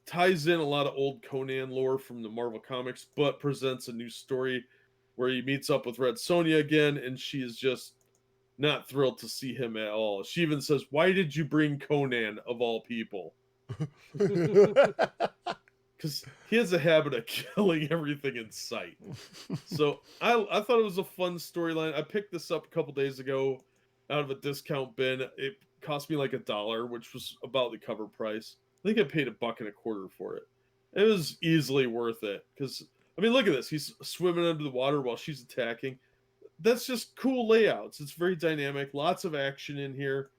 ties in a lot of old Conan lore from the Marvel Comics, but presents a new story where he meets up with Red Sonja again, and she is just not thrilled to see him at all. She even says, "Why did you bring Conan of all people?" Because he has a habit of killing everything in sight. So I thought it was a fun storyline. I picked this up a couple days ago out of a discount bin. It cost me like $1, which was about the cover price. I think I paid $1.25 for it. It was easily worth it because, I mean, look at this. He's swimming under the water while she's attacking. That's just cool layouts. It's very dynamic. Lots of action in here.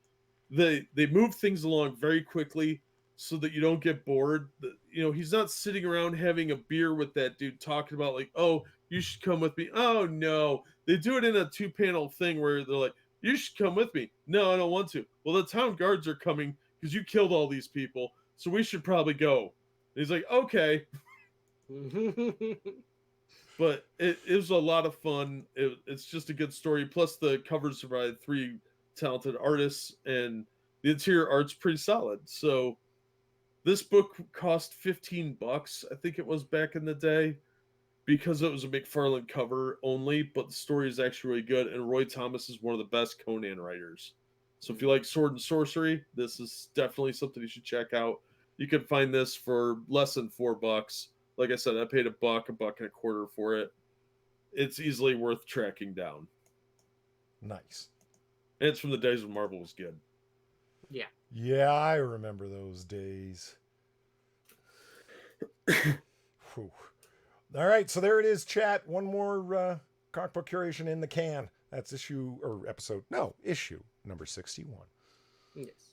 They move things along very quickly so that you don't get bored. He's not sitting around having a beer with that dude talking about like, oh, you should come with me. Oh no, they do it in a 2-panel thing where they're like, you should come with me. No, I don't want to. Well, the town guards are coming because you killed all these people, so we should probably go. And he's like, okay. But it was a lot of fun. It's just a good story. Plus, the covers are by 3 talented artists, and the interior art's pretty solid. So this book cost $15, I think it was back in the day, because it was a McFarlane cover only, but the story is actually really good, and Roy Thomas is one of the best Conan writers. So if you like sword and sorcery, this is definitely something you should check out. You can find this for less than $4. Like I said, I paid $1.25 for it. It's easily worth tracking down. Nice. And it's from the days when Marvel was good. Yeah. Yeah, I remember those days. Whew. All right, so there it is, chat. One more comic book curation in the can. That's issue number 61. Yes.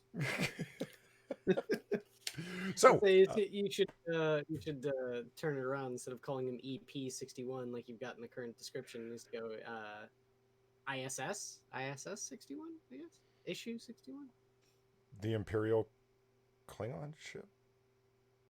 So you should turn it around. Instead of calling him EP61 like you've got in the current description, it needs to go ISS 61, I guess. Issue 61. the Imperial Klingon ship.